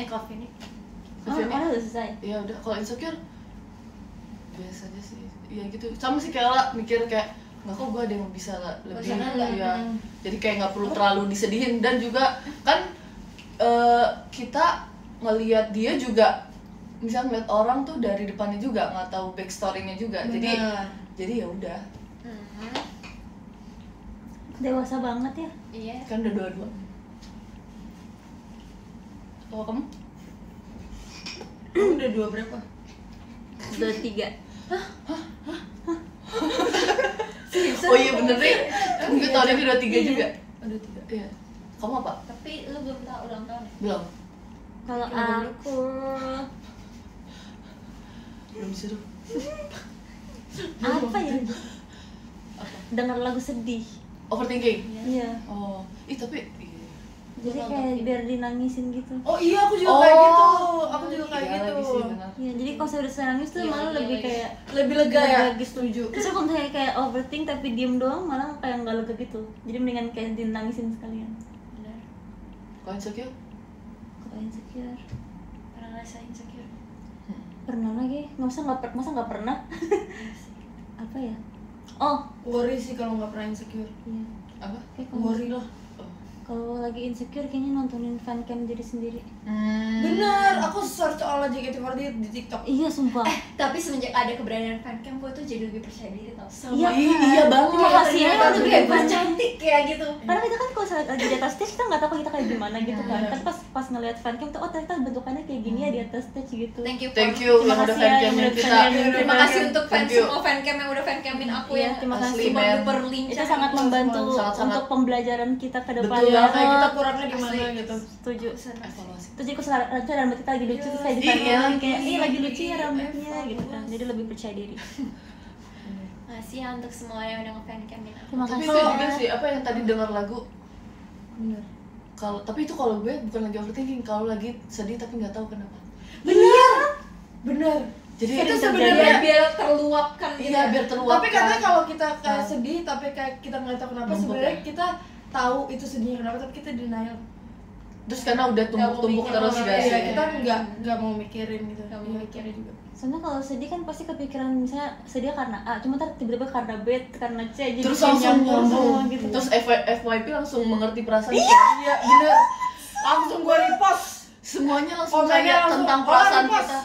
Kopi nih. Mana udah selesai? Ya udah, kalau insecure biasa aja sih. Ya gitu. Sama sih kayak Ella, mikir kayak nggak kok gue ada yang bisa lebih ya. Jadi kayak nggak perlu terlalu disedihin, dan juga kan kita ngelihat dia juga, misalnya ngeliat orang tuh dari depannya juga nggak tahu backstory-nya juga. Jadi ya udah. Dewasa banget ya. Iya. Kan udah dua-dua. Kalau kamu? Kamu udah 2 berapa? 23. Oh iya bener deh. Gue tahun ini udah 3 juga. Udah 3. Iya. Kamu apa? Tapi lu belum tahu ulang tahun ya? Belum. Kalau aku Belum disuruh. apa ya? Dengar lagu sedih. Overthinking. Iya. Oh, tapi Jadi kayak biar dinangisin gitu. Oh iya, aku juga kayak gitu. Aku juga kayak iya gitu. lagi sih, benar. Iya, jadi kalau saya udah nangis tuh Iya, malah iya lebih lagi. kayak Lebih lega ya. lagi setuju. Terus kalau misalnya kayak overthink tapi diem doang malah kayak nggak lega gitu. Jadi mendingan kayak dinangisin sekalian. Benar. Kalau insecure? Kalau insecure Pernah ngerasain insecure? pernah lagi, masa nggak pernah? Apa ya? Oh, Worry sih kalau nggak pernah insecure. iya. Apa? Kayak kalau Worry lah. kalau lagi insecure kayaknya nontonin fancam diri sendiri. Bener, aku search all JKT48 di TikTok. Iya sumpah. Tapi semenjak ada keberadaan fancam, gue tuh jadi lebih percaya diri tau. Iya, Iya banget. Terima kasih ya Ternyata udah tuh kayak kayak cantik kayak gitu. Karena kita kan kalau saat lagi di atas stage kita nggak tahu kita kayak gimana gitu kan. Tapi pas ngelihat fancam tuh oh ternyata bentukannya kayak gini ya di atas stage gitu. Thank you. Thank for- you Terima yang udah kasih ya, yang fancamin udah kita. fancamin. Terima kasih untuk fans Thank you. semua fancam yang udah fancamin aku Iya, yang terima kasih. Asli, super men. duper lincah. Itu sangat membantu Sangat-sangat. untuk pembelajaran kita ke depan. Betul Ya, banget. kayak kita kurangnya di mana Asli. gitu. Setuju. Evaluasi. Terus jadi kalau dan rambut kita lagi lucu terus kayak Iya, ditanya kayak lagi. lagi lucu ya rambutnya gitu kan. Jadi lebih percaya diri. Makasih ya untuk semua yang udah nge-fancamin aku. Terima Tapi kasih. itu juga sih, apa yang tadi dengar lagu. Bener. Tapi itu kalau gue bukan lagi overthinking, kalau lagi sedih tapi nggak tahu kenapa. Bener. Jadi Itu itu sebenarnya biar terluapkan gitu. iya biar terluapkan. Tapi katanya kalau kita kayak sedih tapi kayak kita nggak tahu kenapa, Numpuk sebenarnya ya? kita tahu itu sedihnya kenapa tapi kita denial. Terus karena udah tumpuk-tumpuk Nggak mau terus mikir, gak Iya, sih? kita nggak mau mikirin gitu. Nggak mau Iya, mikirin. juga. Soalnya kalau sedih kan pasti kepikiran misalnya sedih karena A, cuma ntar tiba-tiba karena B, karena C, jadi Terus kayak langsung nyambung semua nyambung gitu. Terus FYP langsung mengerti perasaan. Iya, bener. Langsung gua repost. Semuanya langsung Komennya kayak langsung, tentang "Oh, perasaan repost." kita.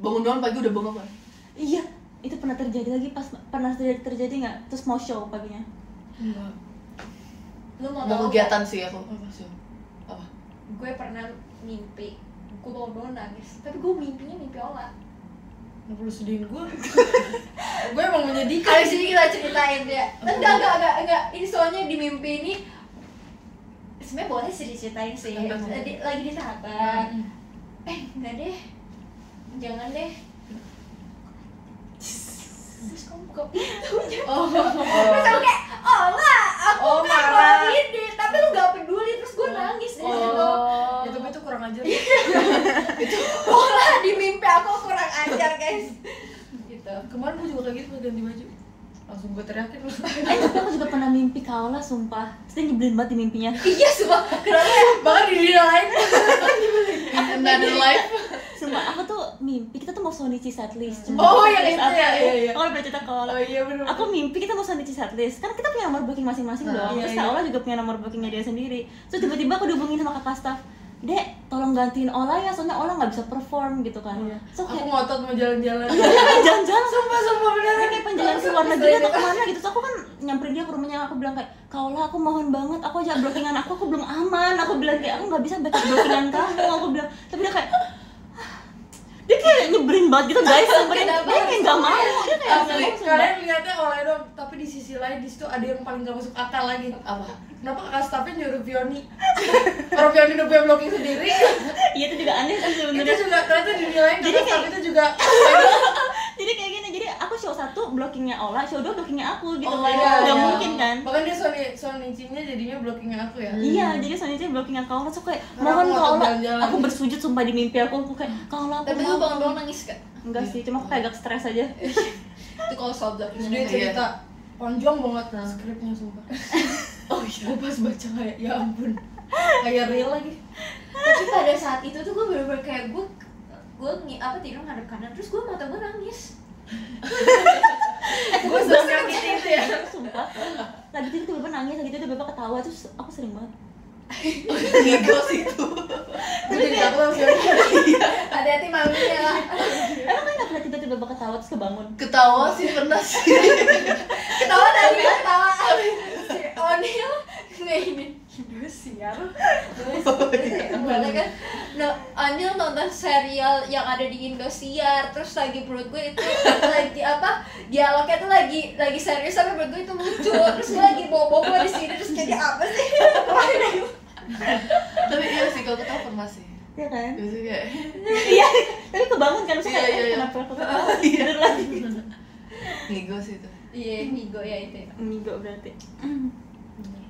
Bangun pagi udah bengong kan? Iya, itu pernah terjadi lagi pernah terjadi nggak? Terus mau show paginya. Enggak. Lu mau Mau tahu kegiatan sih aku. Apa? gue pernah mimpi gue bangun nangis, tapi gue mimpinya mimpi Ola. Nggak perlu sedihin gua. Gue emang menyedihkan. Habis ini kita ceritain ya. Enggak. Ini soalnya di mimpi ini sebenarnya boleh sih diceritain sih. Lagi di sahabat. Enggak deh. Jangan deh. Terus kamu buka pintunya. Terus aku kayak, Ola, aku Oh, kan marah. mau ini, tapi lu gak peduli, terus gue nangis di situ. Ya, tapi itu kurang ajar. Ola di mimpi aku kurang ajar guys. Gitu. Kemarin gua juga kayak gitu pas ganti baju. Langsung gua teriakin loh. Tapi aku juga pernah mimpi Kaola sumpah. Terus dia nyebelin banget di mimpinya. Iya sumpah, kenapa ya? Bahkan di dunia lain. Another life. Sumpah aku tuh mimpi kita tuh mau Sonichi setlist. Oh, yang itu ya, iya. Aku udah pernah cerita ke Kaola. Oh iya bener. Aku mimpi kita mau Sonichi setlist. Kan kita punya nomor booking masing-masing dong. iya, Terus iya. Kaola juga punya nomor bookingnya dia sendiri. Terus tiba-tiba aku dihubungin sama kakak staff. Dek, tolong gantiin Ola ya, soalnya Ola nggak bisa perform gitu kan. So Aku kayak ngotot mau jalan-jalan. dia kayak jalan-jalan Sumpah bener. dia kayak pengen jalan ke luar negeri atau kemana gitu. Terus aku kan nyamperin dia ke rumahnya, aku bilang kayak, Kaola aku mohon banget, aku aja blockingan aku belum aman. Aku bilang kayak, aku nggak bisa backup blockingan kamu. Aku bilang, tapi dia kayak dia kayak nyebelin banget gitu guys, sampai dia kayak nggak mau, dia kayak Asli, nggak mau. kalian lihatnya oleh dong, tapi di sisi lain di situ ada yang paling gak masuk akal lagi. Apa? Kenapa kakak staffnya nyuruh Pioni? Orang Pioni udah punya blocking sendiri. Iya itu juga aneh kan Itu sebenarnya. juga ternyata dinilai Jadi kakak staff kayak- itu juga. Jadi kayak gini, jadi aku show 1 blockingnya Ola, show 2 blockingnya aku gitu. Oh, Kayak iya, nggak iya. mungkin kan. Bahkan dia Sonichi-nya jadinya blockingnya aku ya. Iya, jadi soalnya blockingnya Kaola, so kayak Karena mohon aku Kaola, ngotot jalan-jalan. aku bersujud sumpah di mimpi aku kayak Kaola aku Tapi lu mohon." bangun-bangun nangis gak? Enggak sih, cuma aku kayak agak stres aja. Itu kalau soal Terus blocking dia cerita, panjang banget skripnya sumpah. Oh iya. Gue pas baca kayak ya ampun, kayak real lagi. Tapi pada saat itu tuh gue bener-bener kayak gue tidur ngadep kanan, terus gue mata gue nangis. Gue sering gitu itu ya. Sumpah. Lagi itu tiba-tiba nangis, lagi itu tiba-tiba ketawa, terus aku sering banget. Ngigos itu. Gue jadi takut sih. Hati-hati maminya lah. Emang kan nggak pernah tiba-tiba ketawa terus kebangun? Ketawa sih pernah sih. Ketawa tadi ketawa si Onil nggak ini Indosiar. Boleh kan? Nah, Onil nonton serial yang ada di Indosiar, terus lagi perut gue itu lagi apa? Dialognya tuh lagi serius sampai perut gue itu lucu. Terus gue lagi bobo di sini terus jadi apa sih? Tapi iya sih kalau ketawa pernah sih. Iya kan? Biasanya kayak Iya, tapi kebangun kan, terus Iya, kayak iya. kenapa aku ketawa? Tidur lagi. ngigos itu. Iya, Migo ya itu. Ngigo berarti.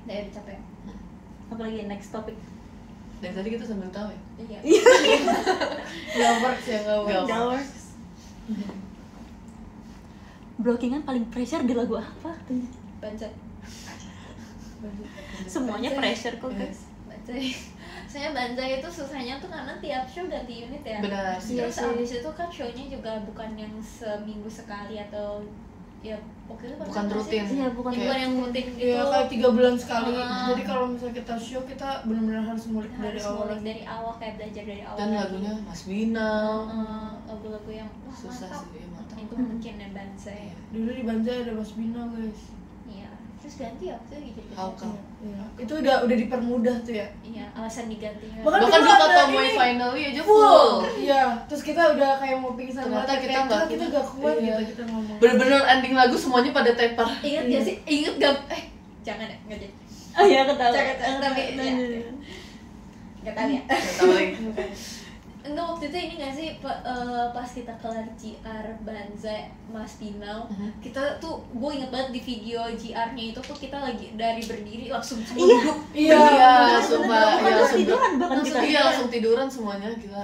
Udah capek. Apalagi next topic. Dari tadi kita sambil tahu ya. Iya. Gak works ya, gak works. Gak Works. Blockingan paling pressure di lagu apa? Baca. Semuanya pressure kok guys. Baca. Saya Banzai itu susahnya tuh karena tiap show ganti unit ya. Benar sih. Terus abis itu kan show-nya juga bukan yang seminggu sekali atau ya waktu itu Bukan pernah rutin. sih? Iya, bukan Bukan yang rutin gitu. Iya, kayak 3 bulan sekali. Ah. Jadi kalau misalnya kita show, kita benar-benar harus ngulik dari Harus awal mulai lagi. dari awal, kayak belajar dari awal. Dan lagi. lagunya Mas Binal. Lagu-lagu yang wah, Susah mantap. sih, mantap. Itu mungkin ya Banzai. Dulu di Banzai ada Mas Bina guys. Iya. Terus ganti ya waktu itu gitu. Haukam. Iya. Itu udah dipermudah tuh ya. Iya, alasan digantinya. Bahkan Bahkan dulu dulu ada kata ini. Moy finally aja full. Iya, terus kita udah kayak mau pingsan Ternyata banget, kita kayak, nggak kita kuat. gak kuat Iya. gitu kita ngomong. Bener-bener ending lagu semuanya pada tepar. Ingat gak sih? Ingat gak? Jangan ya, nggak jadi. Oh iya, ketawa. Jangan, tapi ya. Nggak tahu ya. Gak tahu lagi. Enggak, waktu itu ini nggak sih pas kita kelar GR Banzai Mas Pinau, kita tuh gue inget banget di video GR-nya itu tuh kita lagi dari berdiri langsung semua Iya. duduk. Iya, sumpah. Bahkan Iya, langsung sumpah. tiduran bahkan kita. Iya, langsung tiduran semuanya, gila.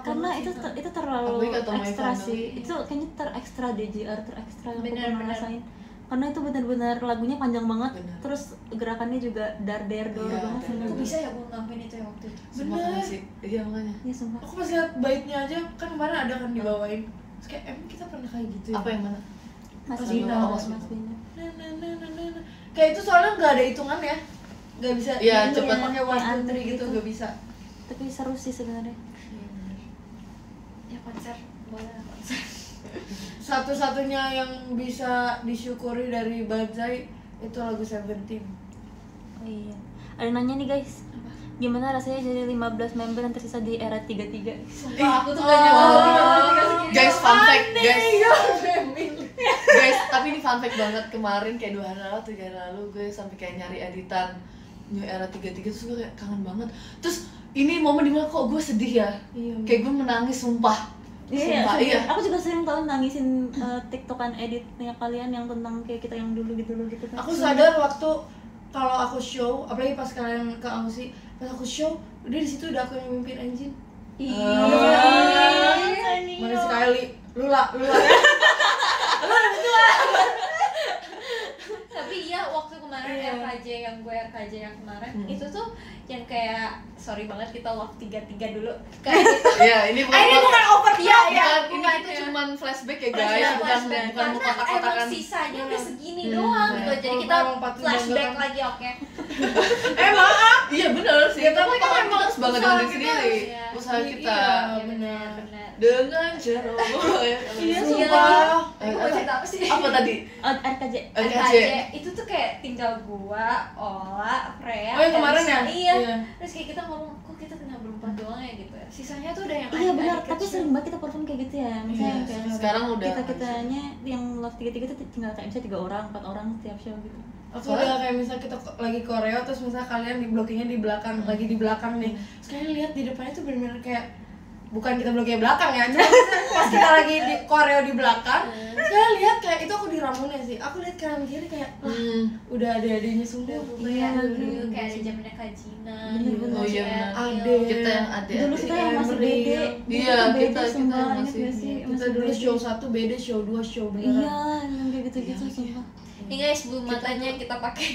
Karena itu terlalu Apalagi kata Moy ekstra finally. sih. Itu kayaknya terekstra di GR, terekstra yang aku Bener, pernah bener. rasain. Karena itu benar-benar lagunya panjang banget, Bener. terus gerakannya juga dar Iya, banget. dar-dar. Kok bisa ya gue ngelakuin itu ya waktu itu? Sumpah keren sih. Iya makanya. Iya sumpah. Aku pas lihat baitnya aja kan kemarin ada kan dibawain. Terus kayak emang kita pernah kayak gitu ya? Apa yang mana? Mas Mas Bina, Bina. Mas Bina. Nah. Kayak itu soalnya nggak ada hitungan ya. Nggak bisa Iya, ini cepet. pakai 1, 2, 3 gitu Gitu. nggak bisa. Tapi seru sih sebenarnya. Ya konser, boleh lah konser. Satu-satunya yang bisa disyukuri dari Banzai itu lagu Seventeen. Oh iya. Ada nanya nih guys. Gimana rasanya jadi 15 member yang tersisa di era 33? Sumpah aku tuh gak nyangka. Guys, fun fact, guys. Guys, tapi ini fun fact banget. Kemarin kayak 2 hari lalu, 3 hari lalu gue sampai kayak nyari editan New Era 33 terus gue kayak kangen banget. Terus ini momen dimana kok gue sedih ya. Iya. Kayak gue menangis sumpah. Sumpah, iya. Aku juga sering tahu nangisin TikTokan editnya kalian yang tentang kayak kita yang dulu gitu kan. Aku sadar waktu kalau aku show, apalagi pas kalian ke Ausi, pas aku show, udah di situ udah aku yang mimpin engine. Mana sekali, lu lah. Tapi iya waktu kemarin RKJ yang gue RKJ yang kemarin itu tuh yang kayak sorry banget kita log 33 dulu kayak gitu. Iya, ini bukan over ya ini kita cuman flashback ya guys, bukan flashback bukan karena kotak-kotakan. emang sisanya udah segini doang gitu. Jadi kita Emang patut flashback dibanggakan. lagi oke. Maaf. Iya benar sih. Ya, Tapi tapi kan kan emang harus bangga dengan diri usaha kita sendiri. harus, ya. Usaha kita Iya, benar. dengan ceroboh ya. Iya, Iya sumpah. lagi. Aku mau cerita apa sih? Apa tadi? RKJ. RKJ. Itu tuh kayak tinggal gua, Ola, Freya. Oh, yang kemarin Elisa. ya? Iya. Iya. Terus kayak kita ngomong, kok kita tinggal berempat doang ya gitu. Sisanya tuh udah yang Iya benar, adik-adik tapi kecil. sering banget kita perform kayak gitu ya. Misalnya Iya, kayak sekarang udah kita-kitanya yang love 33 tuh tinggal kayak misalnya 3 orang, 4 orang setiap show gitu. Aku udah kayak misalnya kita lagi koreo terus misalnya kalian di blockingnya di belakang, lagi di belakang nih. Terus kalian lihat di depannya tuh benar-benar kayak bukan kita bloknya belakang ya, cuma pas kita lagi di koreo di belakang, saya lihat kayak itu aku di Ramunnya sih, aku lihat kanan kiri kayak udah ada adanya semua. Iya, dulu kayak ada zamannya Kajina. Bener-bener. Oh iya benar. Ade. Kita yang ade. Dulu kita yang masih bede. Iya, kita sumpah, ingat masih. gak sih? Kita Masih dulu bede. show 1 beda, show 2 show beneran. Iya, yang kayak gitu-gitu sumpah. Ini guys, bulu matanya kita pakai.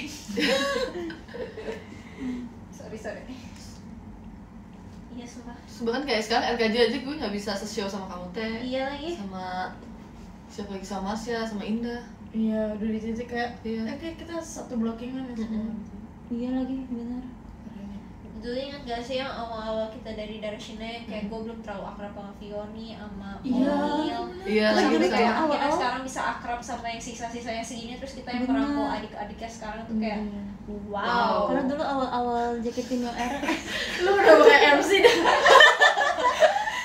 sorry. Iya sumpah. Bahkan kayak sekarang RKJ aja gue nggak bisa se-show sama kamu teh. Iya lagi. Sama siapa lagi, sama Masya, sama Indah. Iya, udah di titik kayak Iya. kayak kita satu blockingan ya semua. Iya lagi, benar. Dulu ingat gak sih yang awal-awal kita dari Darshina yang kayak gue belum terlalu akrab sama Fioni sama Iya. Omil. Iya, Terus lagi kita sekarang. kayak akhirnya Awal-awal. sekarang bisa akrab sama yang sisa-sisanya segini, terus kita yang Bener. merangkul adik-adiknya sekarang tuh kayak wow. Karena dulu awal-awal JKT New Era Lu udah pakai MC dah.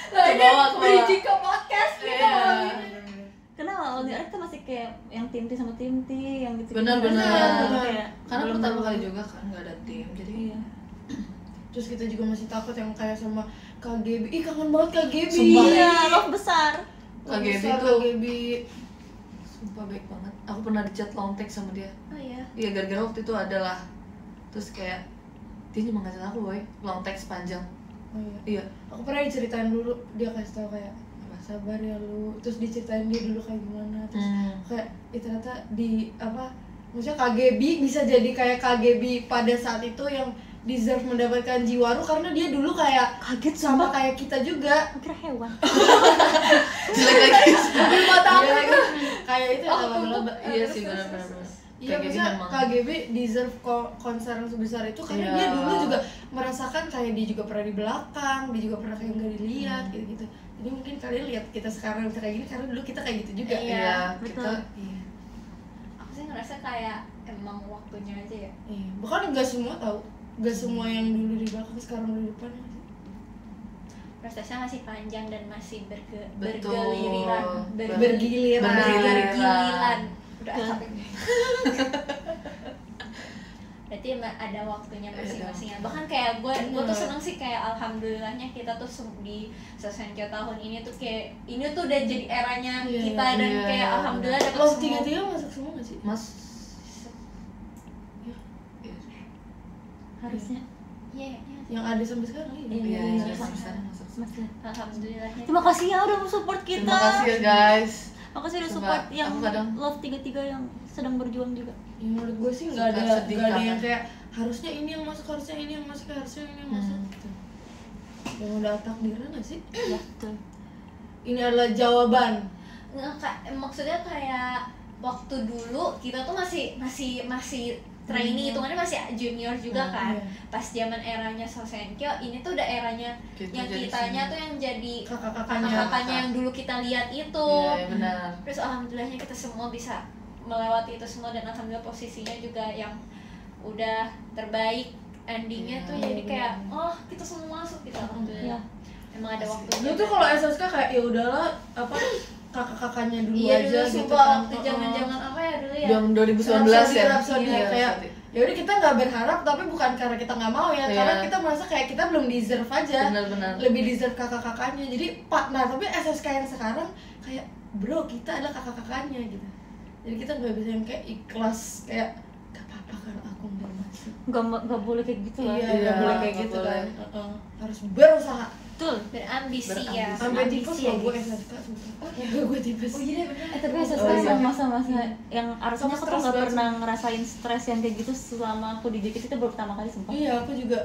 Nah, ini Kebawa, kebawa. bridging ke podcast kita. Iya. karena awal New Era kita masih kayak yang tim T sama tim T yang gitu. Benar-benar. Karena Karena pertama kali juga kan nggak ada tim, jadi Iya. Terus kita juga masih takut yang kayak sama KGB. Ih, kangen banget KGB. Sumpah. Iya, love besar. KGB Besar tuh KGB. sumpah baik banget. Aku pernah di chat long text sama dia. Oh iya. Iya, gara-gara waktu itu adalah terus kayak dia cuma ngasih aku boy long text panjang. Oh iya. Iya. Aku pernah diceritain dulu, dia kasih tau kayak sabar ya lu. Terus diceritain dia dulu kayak gimana. Terus kayak ternyata di apa? Maksudnya KGB bisa jadi kayak KGB pada saat itu yang deserve mendapatkan Jiwaru karena dia dulu kayak Kaget sama sama kayak kita juga. kira hewan. Jelek lagi. Tapi mata aku kayak itu ya laba-laba. Iya sih, benar-benar. Iya, KGB maksudnya memang. KGB deserve konser yang sebesar itu karena Iya. dia dulu juga merasakan kayak dia juga pernah di belakang, dia juga pernah kayak nggak dilihat gitu-gitu. Jadi mungkin kalian lihat kita sekarang bisa kayak gini karena dulu kita kayak gitu juga. Iya. Iya, betul. kita iya. Aku sih ngerasa kayak emang waktunya aja ya. Iya. Bahkan nggak semua tahu, nggak semua yang dulu di belakang sekarang di depan. Prosesnya masih panjang dan masih Betul. bergiliran. Bergiliran. Bergiliran. Udah capek. Berarti emang ada waktunya masing-masingnya. Bahkan kayak gue tuh seneng sih kayak alhamdulillahnya kita tuh di Sesenkyo tahun ini tuh kayak ini tuh udah jadi eranya Iya, kita dan iya. kayak alhamdulillah dapat Love semua. 33 masuk semua nggak sih? Mas Harusnya. Iya. Yang ada sampai sekarang iya. iya, Iya, iya, sama. bisa masuk. Masih. Alhamdulillahnya. Terima kasih ya udah support kita. Terima kasih ya guys. Makasih udah Sumpah, support yang aku kadang- Love 33 yang sedang berjuang juga. Ya, menurut gue sih nggak Suka ada sedih nggak ada kan. yang kayak harusnya ini yang masuk, harusnya ini yang masuk, harusnya ini yang masuk. Gitu. Yang udah takdirnya nggak sih? Betul. Ini adalah jawaban. Nggak, maksudnya kayak waktu dulu kita tuh masih trainee, hitungannya masih junior juga kan. Iya. Pas zaman eranya Sesenkyo, ini tuh udah eranya Kita yang jadi kitanya senior. tuh yang jadi Kakak-kakaknya. kakak-kakaknya yang dulu kita lihat itu. Iya, benar. Terus alhamdulillahnya kita semua bisa melewati itu semua dan alhamdulillah posisinya juga yang udah terbaik endingnya Iya, tuh jadi kayak oh kita semua masuk gitu alhamdulillah. Iya. Emang ada Asik. waktunya. Dulu tuh kalau SSK kayak ya udahlah apa kakak-kakaknya dulu iya aja dulu gitu sumpah kan. waktu zaman-zaman apa ya dulu ya? Yang 2019 ya. Rhapsody, Iya, kayak Rhapsody. ya udah kita nggak berharap tapi bukan karena kita nggak mau ya, Iya. karena kita merasa kayak kita belum deserve aja. Benar-benar. Lebih deserve kakak-kakaknya. Jadi nah tapi SSK yang sekarang kayak bro kita adalah kakak-kakaknya gitu. Jadi kita nggak bisa yang kayak ikhlas kayak gak apa-apa kalau aku nggak masuk. Gak boleh kayak gitu lah. Iya, Iya, nggak boleh kayak nggak gitu boleh. kan. Harus berusaha. Betul. Berambisi ya. Sampai tipes Ambisi loh ya, gue guys. SSK sumpah. Ya gue tipes. Oh iya benar. Tapi SSK Oh, iya. emang masa-masa yang harusnya Sama aku tuh stres gak banget pernah ngerasain stres yang kayak gitu selama aku di JKT itu baru pertama kali sumpah. Iya, aku juga.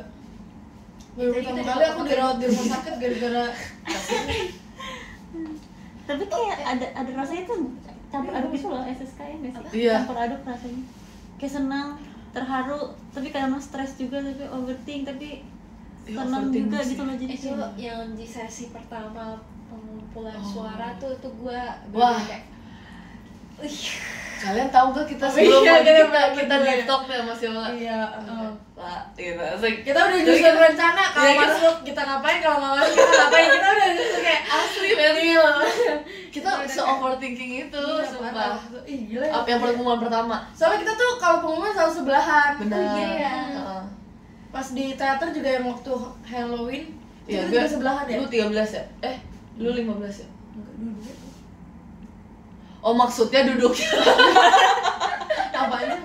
Baru Jadi pertama kita kali aku dirawat di rumah sakit gara-gara Tapi kayak ada rasanya tuh campur aduk gitu loh SSK ya nggak sih? Iya. Campur aduk rasanya. Kayak senang, terharu, tapi kadang stres juga, tapi overthink, tapi Iya, tenang overthink juga sih. gitu loh jadi Itu kayak yang di sesi pertama pengumpulan suara tuh gua Wah. kayak Kalian tahu gak kita Oh, sebelum iya, lagi kita kita bener. di talk ya Mas Yola? iya. Lah, gitu. Asik. Kita udah nyusun rencana kalau Iya, kita- masuk kita ngapain, kalau nggak masuk kita ngapain. Kita udah nyusun kayak Asli Daniel. Kita se-overthinking itu, iya, sumpah. parah. Ih gila. Apa yang pengumuman pertama? Soalnya kita tuh kalau pengumuman selalu sebelahan. Benar. iya. Heeh. Pas di teater juga yang waktu Halloween Iya, Itu gue sebelahan ya? Lu 13 ya? Lu 15 ya? Enggak dulu. Oh, maksudnya duduknya Apanya?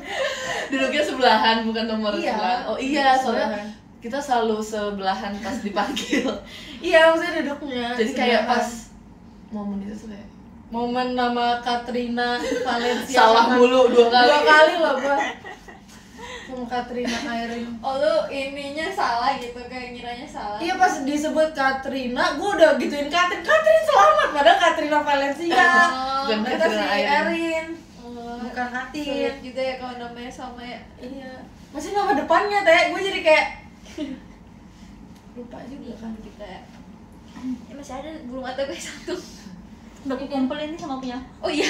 duduknya sebelahan, bukan nomor Iya. sebelahan. Oh iya, soalnya Sebelahan. kita selalu sebelahan pas dipanggil. Iya, maksudnya duduknya. Jadi kayak sebelahan. pas momen itu tuh kayak momen nama Katrina Valencia salah sama- mulu 2 kali. 2 kali loh gua sama Katrina Irene. Oh lu ininya salah gitu, kayak ngiranya salah. Iya, pas disebut Katrina, gua udah gituin Katrin selamat, padahal Katrina Valencia. Bukan Kita Katrina si Irene. Erin, Oh, bukan Atin. sulit juga ya kalau namanya sama ya. Iya, masih nama depannya teh, gue jadi kayak lupa juga kan. Kita ya, masih ada, belum ada gue satu. Udah aku kumpulin nih sama punya. Oh iya.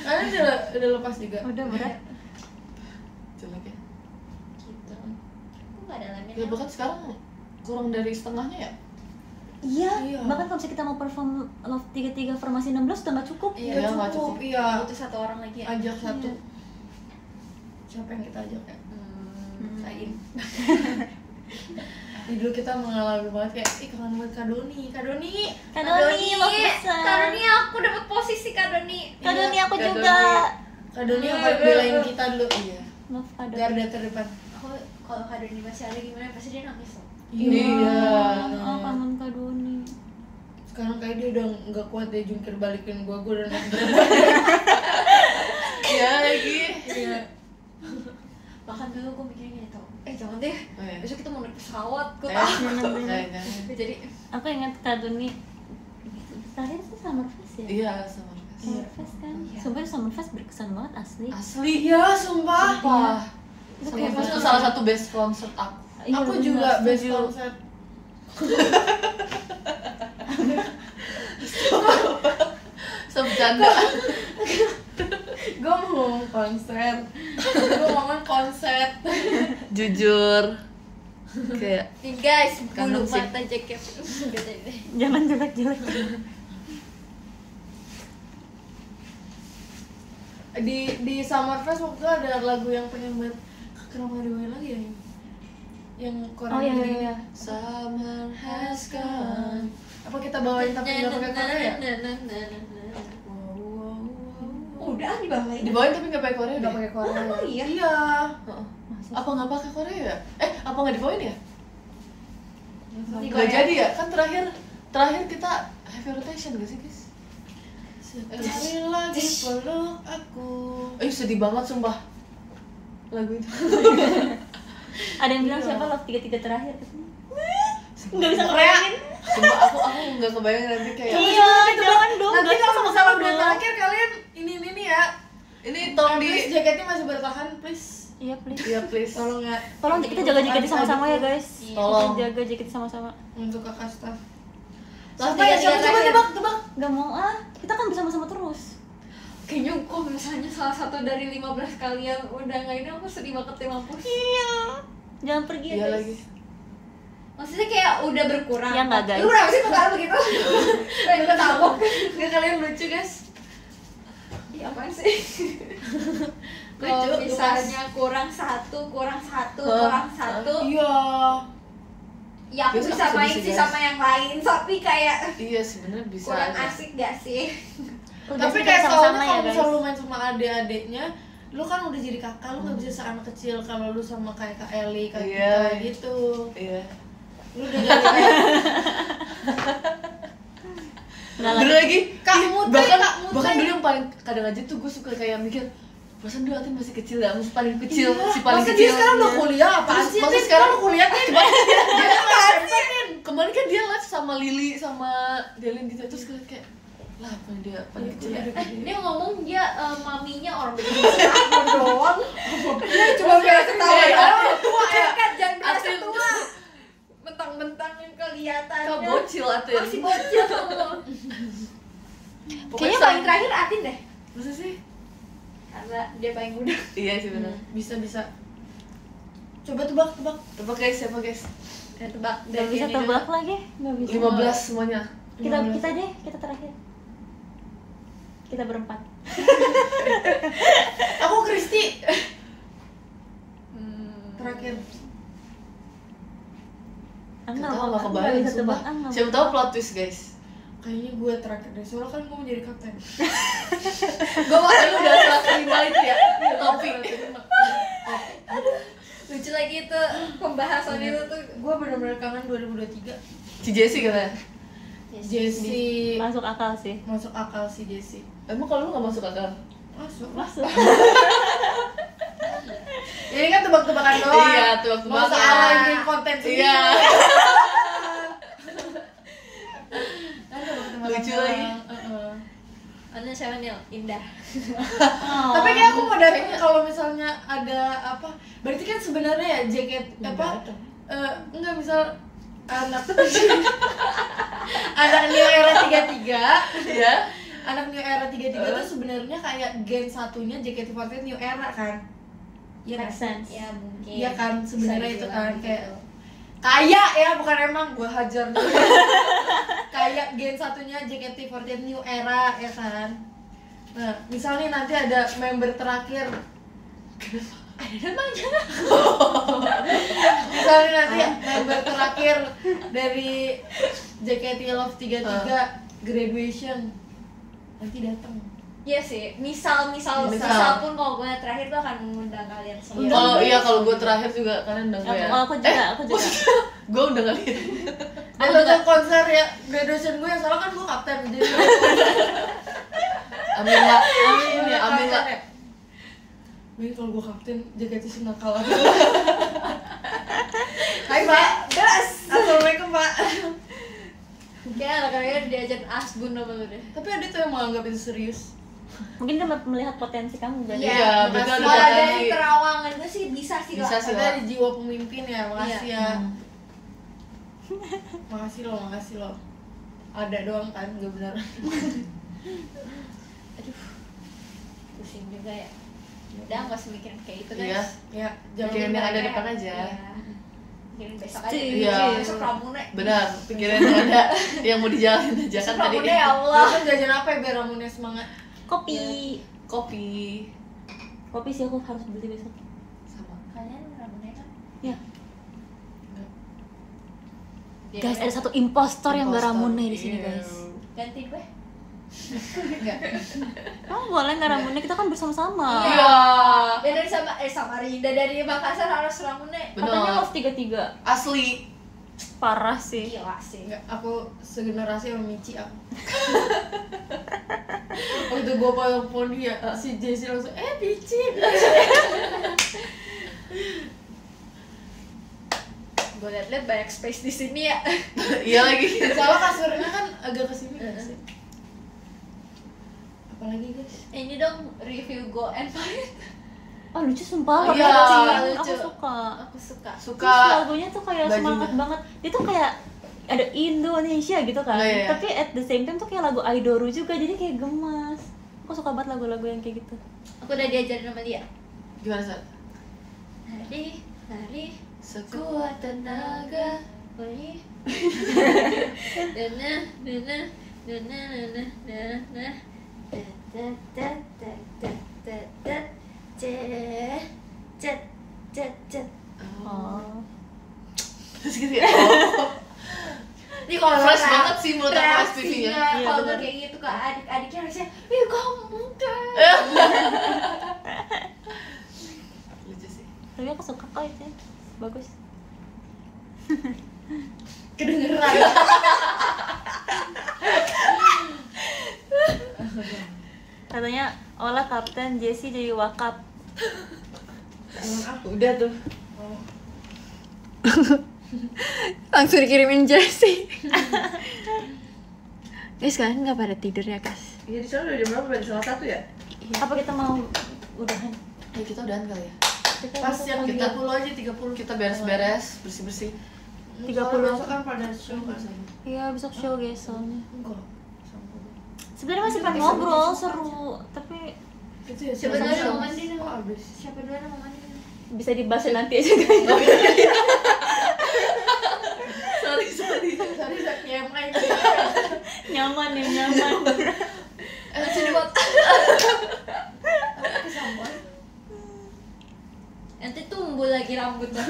Kalian udah lepas juga. Udah berat. jelek ya. Gitu. Kok nggak ada lemnya? Ya bahkan sekarang kurang dari setengahnya ya. Iya. Iya. Bahkan kalau misalnya kita mau perform Love 33 formasi 16 udah nggak cukup. Iya, Nggak nggak cukup, cukup. iya. Butuh 1 orang lagi ya. Ajak satu. Siapa yang kita ajak ya? Sain. Dulu kita mengalami banget kayak, ih kangen banget Kak Doni. Kak Doni, love besar. Kak Doni, aku dapat posisi Kak Doni. Kak Doni aku Kak juga. Kak Doni yang paling belain kita dulu. Iya. Love Kak Doni. Garda terdepan. Aku kalau Kak Doni masih ada gimana pasti dia nangis loh. Iya. Oh, kangen Kak Doni. Sekarang kayak dia udah nggak kuat deh jungkir balikin gue udah naik berat. Iya lagi. Iya. Bahkan dulu gue mikirnya gini tau, jangan deh, Oh, iya. besok kita mau naik pesawat, gue Eh, takut. kayaknya. Jadi Aku ingat Kak Doni. Terakhir sih Summerfest ya. Iya, sama. Summerfest kan. Iya. Sumpah Summerfest berkesan banget asli. Asli. Iya, sumpah. Sumpah. Itu Sama kayak itu salah satu best concert aku. Iya, Aku bener, juga best setuju. concert. Sebecanda. Gue mau ngomong konser. Gue ngomong konser. Jujur. Kayak nih guys, Kangen bulu sih. mata jaket. Udah deh. Jangan jelek-jelek. Di Summerfest waktu itu ada lagu yang pengen banget. Kenapa nggak dimain lagi ya? Yang Korea. Oh iya gini. iya iya. summer has come. Apa kita bawain tapi nggak pakai Korea? Wow, wow, wow. Udah dibawain. Dibawain tapi nggak pakai Korea Nggak deh. pakai Korea. Oh, iya? Iya. Heeh. Apa nggak pakai Korea ya? Apa nggak dibawain ya? Di Nggak Korea. jadi ya? Kan terakhir kita heavy rotation gak sih guys? Sekali lagi peluk aku. Sedih banget sumpah lagu itu. Ada yang bilang Iya. siapa Love 33 terakhir katanya. Nggak bisa ngebayangin. Sumpah aku nggak kebayang nanti kayak Iya, jangan dong. Nanti nggak kalau sama misalnya dong. udah terakhir kalian ini ya. ini tolong Please, di jaketnya masih bertahan please. Iya please. ya please. Tolong ya. Tolong kita jaga jaketnya sama-sama ya guys. Tolong. Kita jaga jaketnya sama-sama. Untuk kakak staff. Love Siapa ya? 33 Siapa coba terakhir. tebak. Gak mau ah. Kita kan bersama-sama terus. Kayaknya kok misalnya salah satu dari 15 kalian udah nggak ini, aku sedih banget ya mampus. Iya. Jangan pergi ya Iya guys. lagi. Maksudnya kayak udah berkurang. Ya nggak, guys. Lu kenapa sih ketawa begitu? Kayak ketabok. Nggak kalian lucu guys. Iya apaan sih? Kalau Lucu, misalnya kurang satu, Iya. ya aku Biasa bisa aku main sedih sih sih, sama yang lain, tapi kayak Iya sebenarnya bisa. kurang aja. asik gak sih? Udah Tapi sih, kayak kita soalnya sama-sama kalau ya, guys. misalnya lu main sama adik-adiknya, lu kan udah jadi kakak, lu nggak bisa seanak kecil kalau lu sama kayak Kak Eli, Kak Iya. kita gitu. Iya. Lu udah jadi kayak Nggak Bener lagi. lagi. Kak Ih, Mute, bahkan Kak Mute. bahkan dulu yang paling kadang aja tuh gue suka kayak mikir perasaan dulu Atin masih kecil ya, masih paling kecil, Iya. si paling Masa kecil. dia sekarang udah kuliah apaan Terus, sih? masa Tin? sekarang lu kuliah kan? Kemarin kan dia live sama Lili sama Delin gitu, terus gue kayak lah apa dia paling kecil ya. Dia ngomong dia maminya orang besar doang. Dia cuma kayak ketawa Eh, doang. Tua ya kan, jangan berasa Atin. tua. Mentang-mentang yang kelihatannya Kau bocil Atin. masih bocil kamu. Kayaknya sama- paling terakhir Atin deh, Masa sih? karena dia paling muda. Iya sih benar. Bisa. Coba tebak. Tebak guys, siapa guys? Tebak Gak bisa ini tebak dulu. lagi. Gak bisa. 15 semuanya. Kita deh, kita terakhir. Kita berempat. Aku Kristi. Terakhir. Nggak tahu, nggak kebayang bisa sumpah. tebak Angam. Siapa tahu plot twist guys. Kayaknya gue terakhir deh, soalnya kan gue mau jadi kapten. Gue waktu itu udah salah terima itu ya topik. Lucu lagi itu pembahasan itu tuh. Gue bener-bener kangen 2023. Si Jessie katanya. Jessie Masuk akal sih. masuk akal si Jessie. Emang kalau lu nggak masuk akal? Masuk. Ini kan tebak-tebakan doang. Iya, tebak-tebakan. Mau salah bikin konten sendiri. Iya. Kan tebak-tebakan Lucu doang. lagi. Anda siapa nih? Indah. Tapi kayak aku mau datang kalau misalnya ada apa? Berarti kan sebenarnya ya jaket apa? Enggak misal anak anak New Era 33 Iya. anak New Era 33 tuh sebenarnya kayak gen satunya JKT48 New Era kan? Iya Make kan? sense. Ya mungkin. Iya kan sebenarnya Bisa itu dibilang kan gitu. kayak kayak ya bukan emang gua hajar dulu. Kayak gen satunya JKT48 New Era ya kan. Nah, misalnya nanti ada member terakhir ada namanya. Misalnya nanti member terakhir dari JKT Love 33 graduation nanti datang. Iya sih, misal Misal. pun kalau gue terakhir tuh akan mengundang kalian semua. Kalau gue terakhir juga kalian undang gue ya. Aku juga. Gue undang kalian. Dan nonton konser ya graduation gue soalnya kan gue kapten jadi. Amin lah. Amin lah. Wih kalau gue kapten JKT sih nakal. Hai Pak, Gas. Assalamualaikum Pak. Kayak anak-anaknya diajarin asbun sama lu deh. Tapi ada tuh yang menganggap itu serius. Mungkin dia melihat potensi kamu berarti. Iya, betul, makasih. ada Kalau potensi. dari terawangan gue sih bisa sih Bisa lah. sih. Ada di jiwa pemimpin ya, makasih Iya. ya. Makasih loh. Ada doang kan, gak benar. Aduh, pusing juga ya. Udah nggak usah mikirin kayak itu guys. Iya. Ya, jangan Pikirin yang ada Kayak- depan aja. Iya. Pikirin besok aja. Iya. Besok Ramune. Benar, pikiran yang ada yang mau dijalanin aja kan Besok tadi. Ramune ya Allah. Lu kan jajan apa ya biar Ramunnya semangat? Kopi. Kopi Kopi sih aku harus beli besok. sama. Kalian Ramune kan? Ya. Dia Guys, namanya- ada satu impostor yang gak Impostor. Ramune di sini, Iya. guys. ganti gue. Oh, boleh nggak Ramune? Kita kan bersama-sama. Iya. Dan dari Samarinda dari Makassar harus Ramune. Katanya Benar. Love 33. Asli. Parah sih. Gila sih. Enggak, aku segenerasi sama Michi aku. Waktu gue telepon dia, si Jessie langsung, Michi. Gue liat-liat banyak space di sini ya. Iya lagi. Soalnya kasurnya kan agak kesini nggak sih? Apalagi guys? Ini dong review Go and Fight. Oh, lucu sumpah. Iya, Aku lucu. suka. Aku suka. Terus Suka. lagunya tuh kayak bajunya. semangat banget. Dia tuh kayak ada Indonesia gitu kan. Iya, iya. Tapi at the same time tuh kayak lagu Aidoru juga. Jadi kayak gemas. Aku suka banget lagu-lagu yang kayak gitu. Aku udah diajarin sama dia. Gimana Sat? Lari, Sekuat tenaga. lari. Dana, dana, dana, dana, dana. Tet, tet, tet, tet, tet, tet, cet, cet, cet, cet. Oh. Terus gitu ya. Oh. Ini kalau Fresh reak- banget sih menurut aku reaksinya SPV-nya. Iya, kalau bener. kayak gitu ke adik-adiknya harusnya, ih kamu deh. Lucu sih. Tapi aku suka kok itu. Bagus. Kedengeran. Katanya Ola kapten, Jessie jadi wakap. Udah tuh. Langsung dikirimin Jessie. Guys, kalian nggak pada tidur ya guys? Iya di sana udah jam berapa? Udah salah satu ya? Apa kita mau udahan? Ya kita udahan kali ya. Pas yang Kita- 30 aja 30. Kita beres-beres, bersih-bersih. 30 besok kan pada show kan. Iya, besok show guys soalnya. Enggak. Sebenarnya masih pengen ngobrol, seru, tapi Itu ya Siapa duluan yang mau mandi? Kok habis? Siapa duluan yang mau mandi? bisa dibahas nanti aja guys. Sorry. Sorry sakit main. Nyaman ya, nyaman. Lucu banget. Kesambar. Nanti tumbuh lagi rambutnya.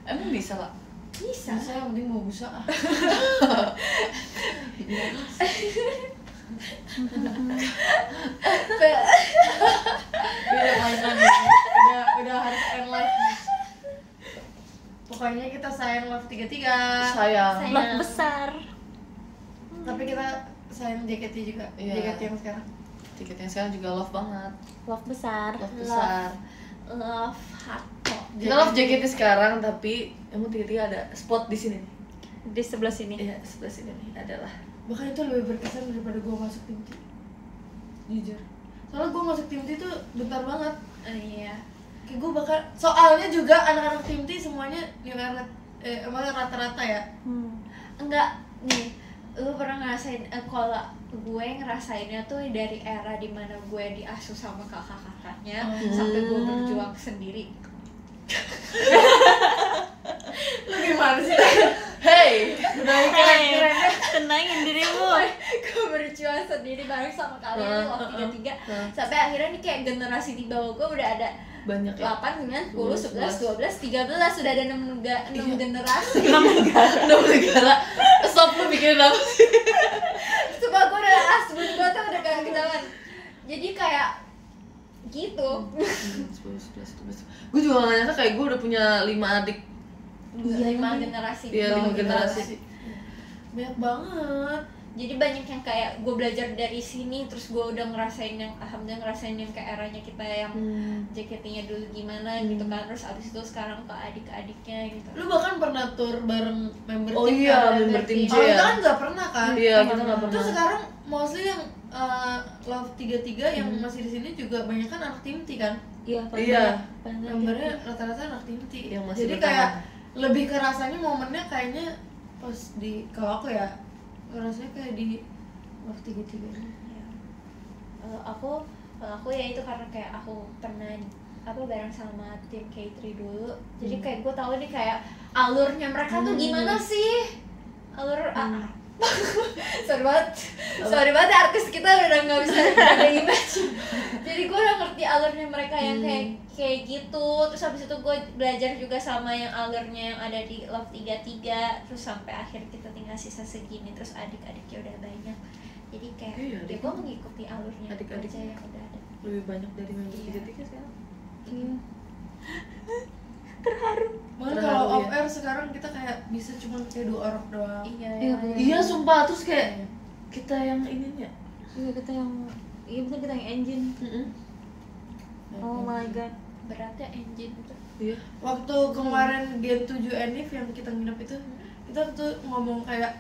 Emang bisa lah. Bisa. Yang penting mau busa. Udah mainan ya. Udah harus end live nih. Pokoknya kita sayang Love 33. Sayang. Love besar. Tapi kita sayang JKT juga. Iya. JKT yang sekarang. Tiketnya sekarang juga love banget. Love besar. Love besar. Love hardcore. Kita love JKT sekarang, tapi emang tiga-tiga ada spot di sini. Di sebelah sini. Iya, sebelah sini nih adalah. Bahkan itu lebih berkesan daripada gue masuk tim T. Jujur. Soalnya gue masuk tim T tuh bentar banget. Iya. Kayak gue bakal, soalnya juga anak-anak tim T semuanya new era, emang rata-rata ya. Enggak nih. Lu pernah ngerasain kalau gue ngerasainnya tuh dari era dimana gue diasuh sama kakak-kakaknya sampai gue berjuang sendiri. Lu gimana sih? Hey, Udah keren-keren. Tenangin dirimu. Gue berjuang sendiri bareng sama kalian Love 33 sampai akhirnya nih kayak generasi di bawah gue udah ada banyak ya. 8, 9, 10, 11, 12, 13 sudah ada 6 generasi. 6 negara. Stop, lu bikin apa sih? Coba gue udah asbun gue tuh udah kayak ketahuan. Jadi kayak gitu. 10, 11, 12. Gue juga gak nyangka kayak gue udah punya 5 adik. 5 generasi. Iya, 5 generasi. Banyak banget. Jadi banyak yang kayak gue belajar dari sini, terus gue udah ngerasain yang alhamdulillah ngerasain yang kayak eranya kita yang JKT-nya dulu gimana gitu kan, terus abis itu sekarang ke adik-adiknya gitu. Lu bahkan pernah tour bareng member Oh tim iya, kan? member tim J Kalau ya. kita kan nggak pernah kan? Iya, kita nggak pernah. Terus sekarang mostly yang Love 33 yang masih di sini juga banyak kan anak tim T kan? Iya, Iya. Membernya rata-rata anak tim T. Yang masih Jadi bertahan. kayak lebih kerasanya momennya kayaknya pas di, kalau aku ya rasanya kayak di Love 33 ini. Ya. Aku ya itu karena kayak aku pernah bareng sama tim K3 dulu. Jadi kayak gue tahu nih kayak alurnya mereka tuh gimana sih? Sorry banget artis kita udah nggak bisa jaga image. Jadi gue udah ngerti alurnya mereka yang kayak gitu. Terus habis itu gue belajar juga sama yang alurnya yang ada di Love 33. Terus sampai akhir kita tinggal sisa segini. Terus adik-adiknya udah banyak. Jadi kayak ya gue mengikuti alurnya Adik-adik aja yang udah ada. Lebih banyak dari member tiga-tiga sekarang. Iya. Terharu. Malah Terharu, kalau off ya. air sekarang kita kayak bisa cuma kayak 2 orang doang. Iya, sumpah. Terus kayak kita yang ininya. Iya, kita yang betul kita yang engine. Oh my god. Beratnya engine itu. Iya. Waktu kemarin Gen 7 Enif yang kita nginep itu, kita tuh ngomong kayak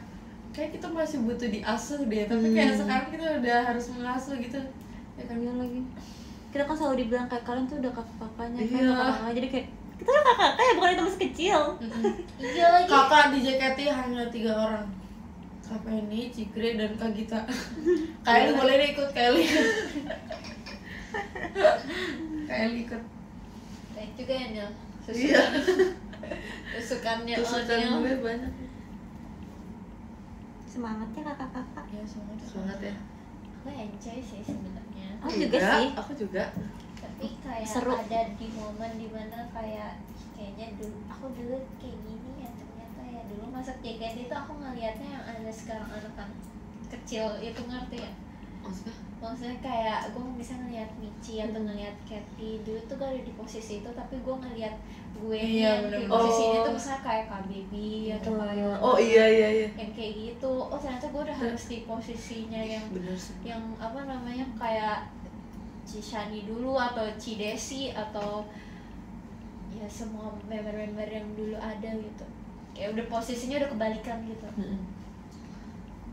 kita masih butuh diasuh deh, tapi kayak sekarang kita udah harus mengasuh gitu. Ya kan? Kalian lagi. Kita kan selalu dibilang kayak kalian tuh udah kakak-kakaknya, Iya. kakak-kakaknya. Jadi kayak kita tuh kakak-kakak ya, bukan itu masih kecil. Iya lagi. Kakak di JKT hanya 3 orang. Kak Penny, Cikre, dan Kak Gita. Kylie boleh deh ikut, Kylie. Kylie ikut. Baik juga ya Nil. Iya. Tusukannya Tusukan Nil. gue banyak. Semangatnya kakak-kakak. Ya semuanya. Semangat ya. Aku enjoy sih sebenarnya. Aku juga sih. Aku juga. Tapi kayak Seru. ada di momen dimana kayaknya dulu aku dulu kayak gini ya, ternyata ya dulu masuk JKT itu aku ngelihatnya yang ada sekarang anak-anak kecil itu, ngerti ya? Maksudnya kayak gue bisa ngelihat Michi atau ngelihat Katy dulu tuh gak ada di posisi itu, tapi gue ngelihat gue Iya, yang di bener-bener. posisi ini Oh. tuh misalnya kayak Kak Baby atau kayak Oh iya. yang kayak gitu. Oh ternyata gue udah harus di posisinya yang Bener sih. kayak Cishani dulu atau Cidesi atau ya semua member-member yang dulu ada gitu. Kayak udah posisinya udah kebalikan gitu.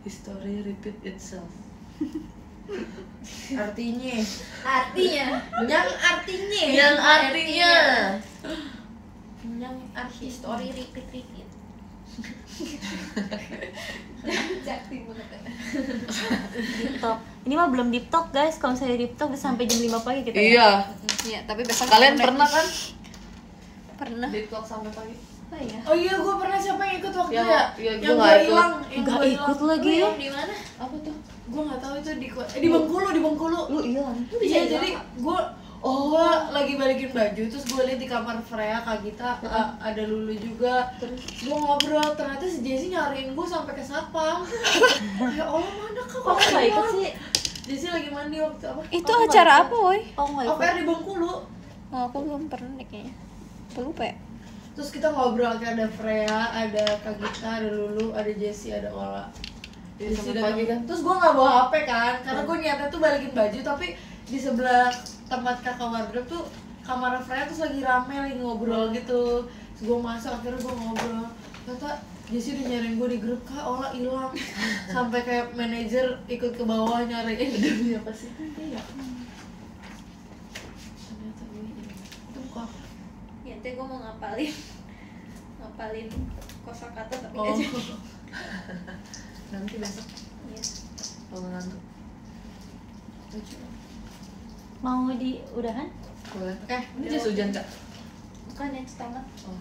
History repeat itself. Artinya Yang artinya history repeat. Jakti banget. Deep talk. Ini mah belum deep talk guys. Kalau misalnya deep talk bisa sampai jam 5 pagi kita. Iya. Iya, tapi besok Kalian pernah kan? Pernah. Di talk sampai pagi. Apa ya? Oh iya, gue pernah siapa yang ikut waktu Yang- ya? iya, Yang gua gue nggak ikut. hilang. Enggak ikut lagi. Lu yang di mana? Apa tuh? Gue nggak tahu itu di Bengkulu. Lu hilang. Iya, jadi gue Gue lagi balikin baju, terus gue liat di kamar Freya, Kak Gita, ada Lulu juga. Terus gue ngobrol, ternyata si Jessie nyariin gue sampai ke Sapang. Ya Allah, mana kok nggak ikut sih? Jessie lagi mandi waktu apa? Itu acara apa, woi? Oh nggak ikut. OPR di Bengkulu. Oh, aku belum pernah deh kayaknya. Aku lupa ya. Terus kita ngobrol, kayak ada Freya, ada Kak Gita, ada Lulu, ada Jessie, ada Ola. Iya, Jessie sampai pagi kan. Terus gue nggak bawa HP kan, karena gue niatnya tuh balikin baju, tapi di sebelah tempat kakak wardrobe tuh kamar Freya terus lagi rame, lagi ngobrol gitu. Terus gue masuk, akhirnya gue ngobrol. Ternyata Jessie udah nyariin gue di grup, Kak Ola hilang. Sampai kayak manajer ikut ke bawah nyariin. Demi apa sih? Iya. Ternyata gue ini. Itu buku apa? Ya nanti gue mau ngapalin kosakata tapi Oh. aja. Nanti besok Iya. kalau ngantuk. Mau di udahan? Boleh. Ini jas hujan Kak. Bukan yang tamat. Oh.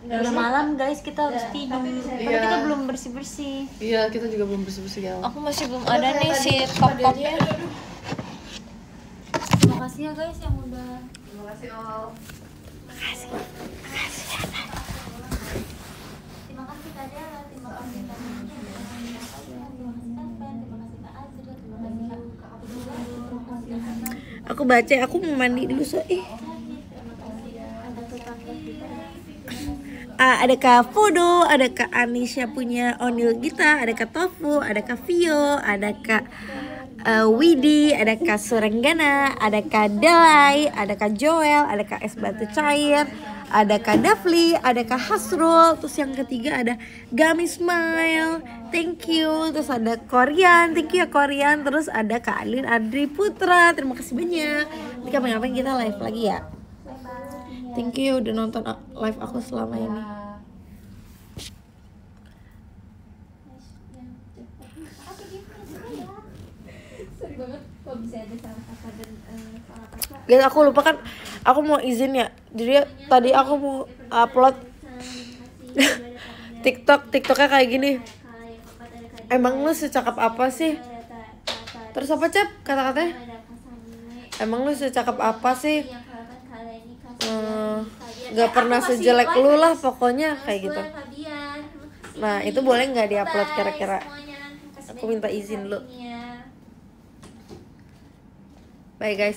Udah malam guys, kita harus Udah, tidur. tapi bisa- Padahal Iya. kita belum bersih-bersih. Iya, kita juga belum bersih-bersih ya. Aku masih belum ada nih si top-topnya. Terima kasih ya guys yang udah. Terima kasih all. Terima kasih Kak Dela, terima kasih Kak Nina, terima kasih Kak Kalian, terima kasih Kak Fen, terima kasih Kak Azra, terima kasih Kak Abdullah, terima kasih Kak Anan, Aku baca, aku mau mandi dulu so. terima kasih ada tetangga kita. Ada Kak Fodo, ada Kak Anisha punya Onil Gita, ada Kak Tofu, ada Kak Vio, ada Kak Widi, ada Kak Surenggana, ada Kak Delai, ada Kak Joel, ada Kak Es Batu Cair, ada Kak Dafli, ada Kak Hasrul, terus yang ketiga ada Gami Smile, thank you, terus ada Korean, thank you ya Korean, terus ada Kak Alin Adri Putra, terima kasih banyak. Nanti kapan-kapan kita live lagi ya. Thank you udah nonton live aku selama ini. Sorry banget kalau bisa ada salah kata dan salah kata. Guys, aku lupa kan, aku mau izin ya. Jadi tadi aku mau upload TikToknya kayak gini. Emang lu secakap apa sih? Terus apa Cep kata-katanya? Emang lu secakap apa sih? Gak pernah sejelek lu lah pokoknya kayak gitu. Nah itu boleh nggak diupload kira-kira? Aku minta izin lu. Bye guys.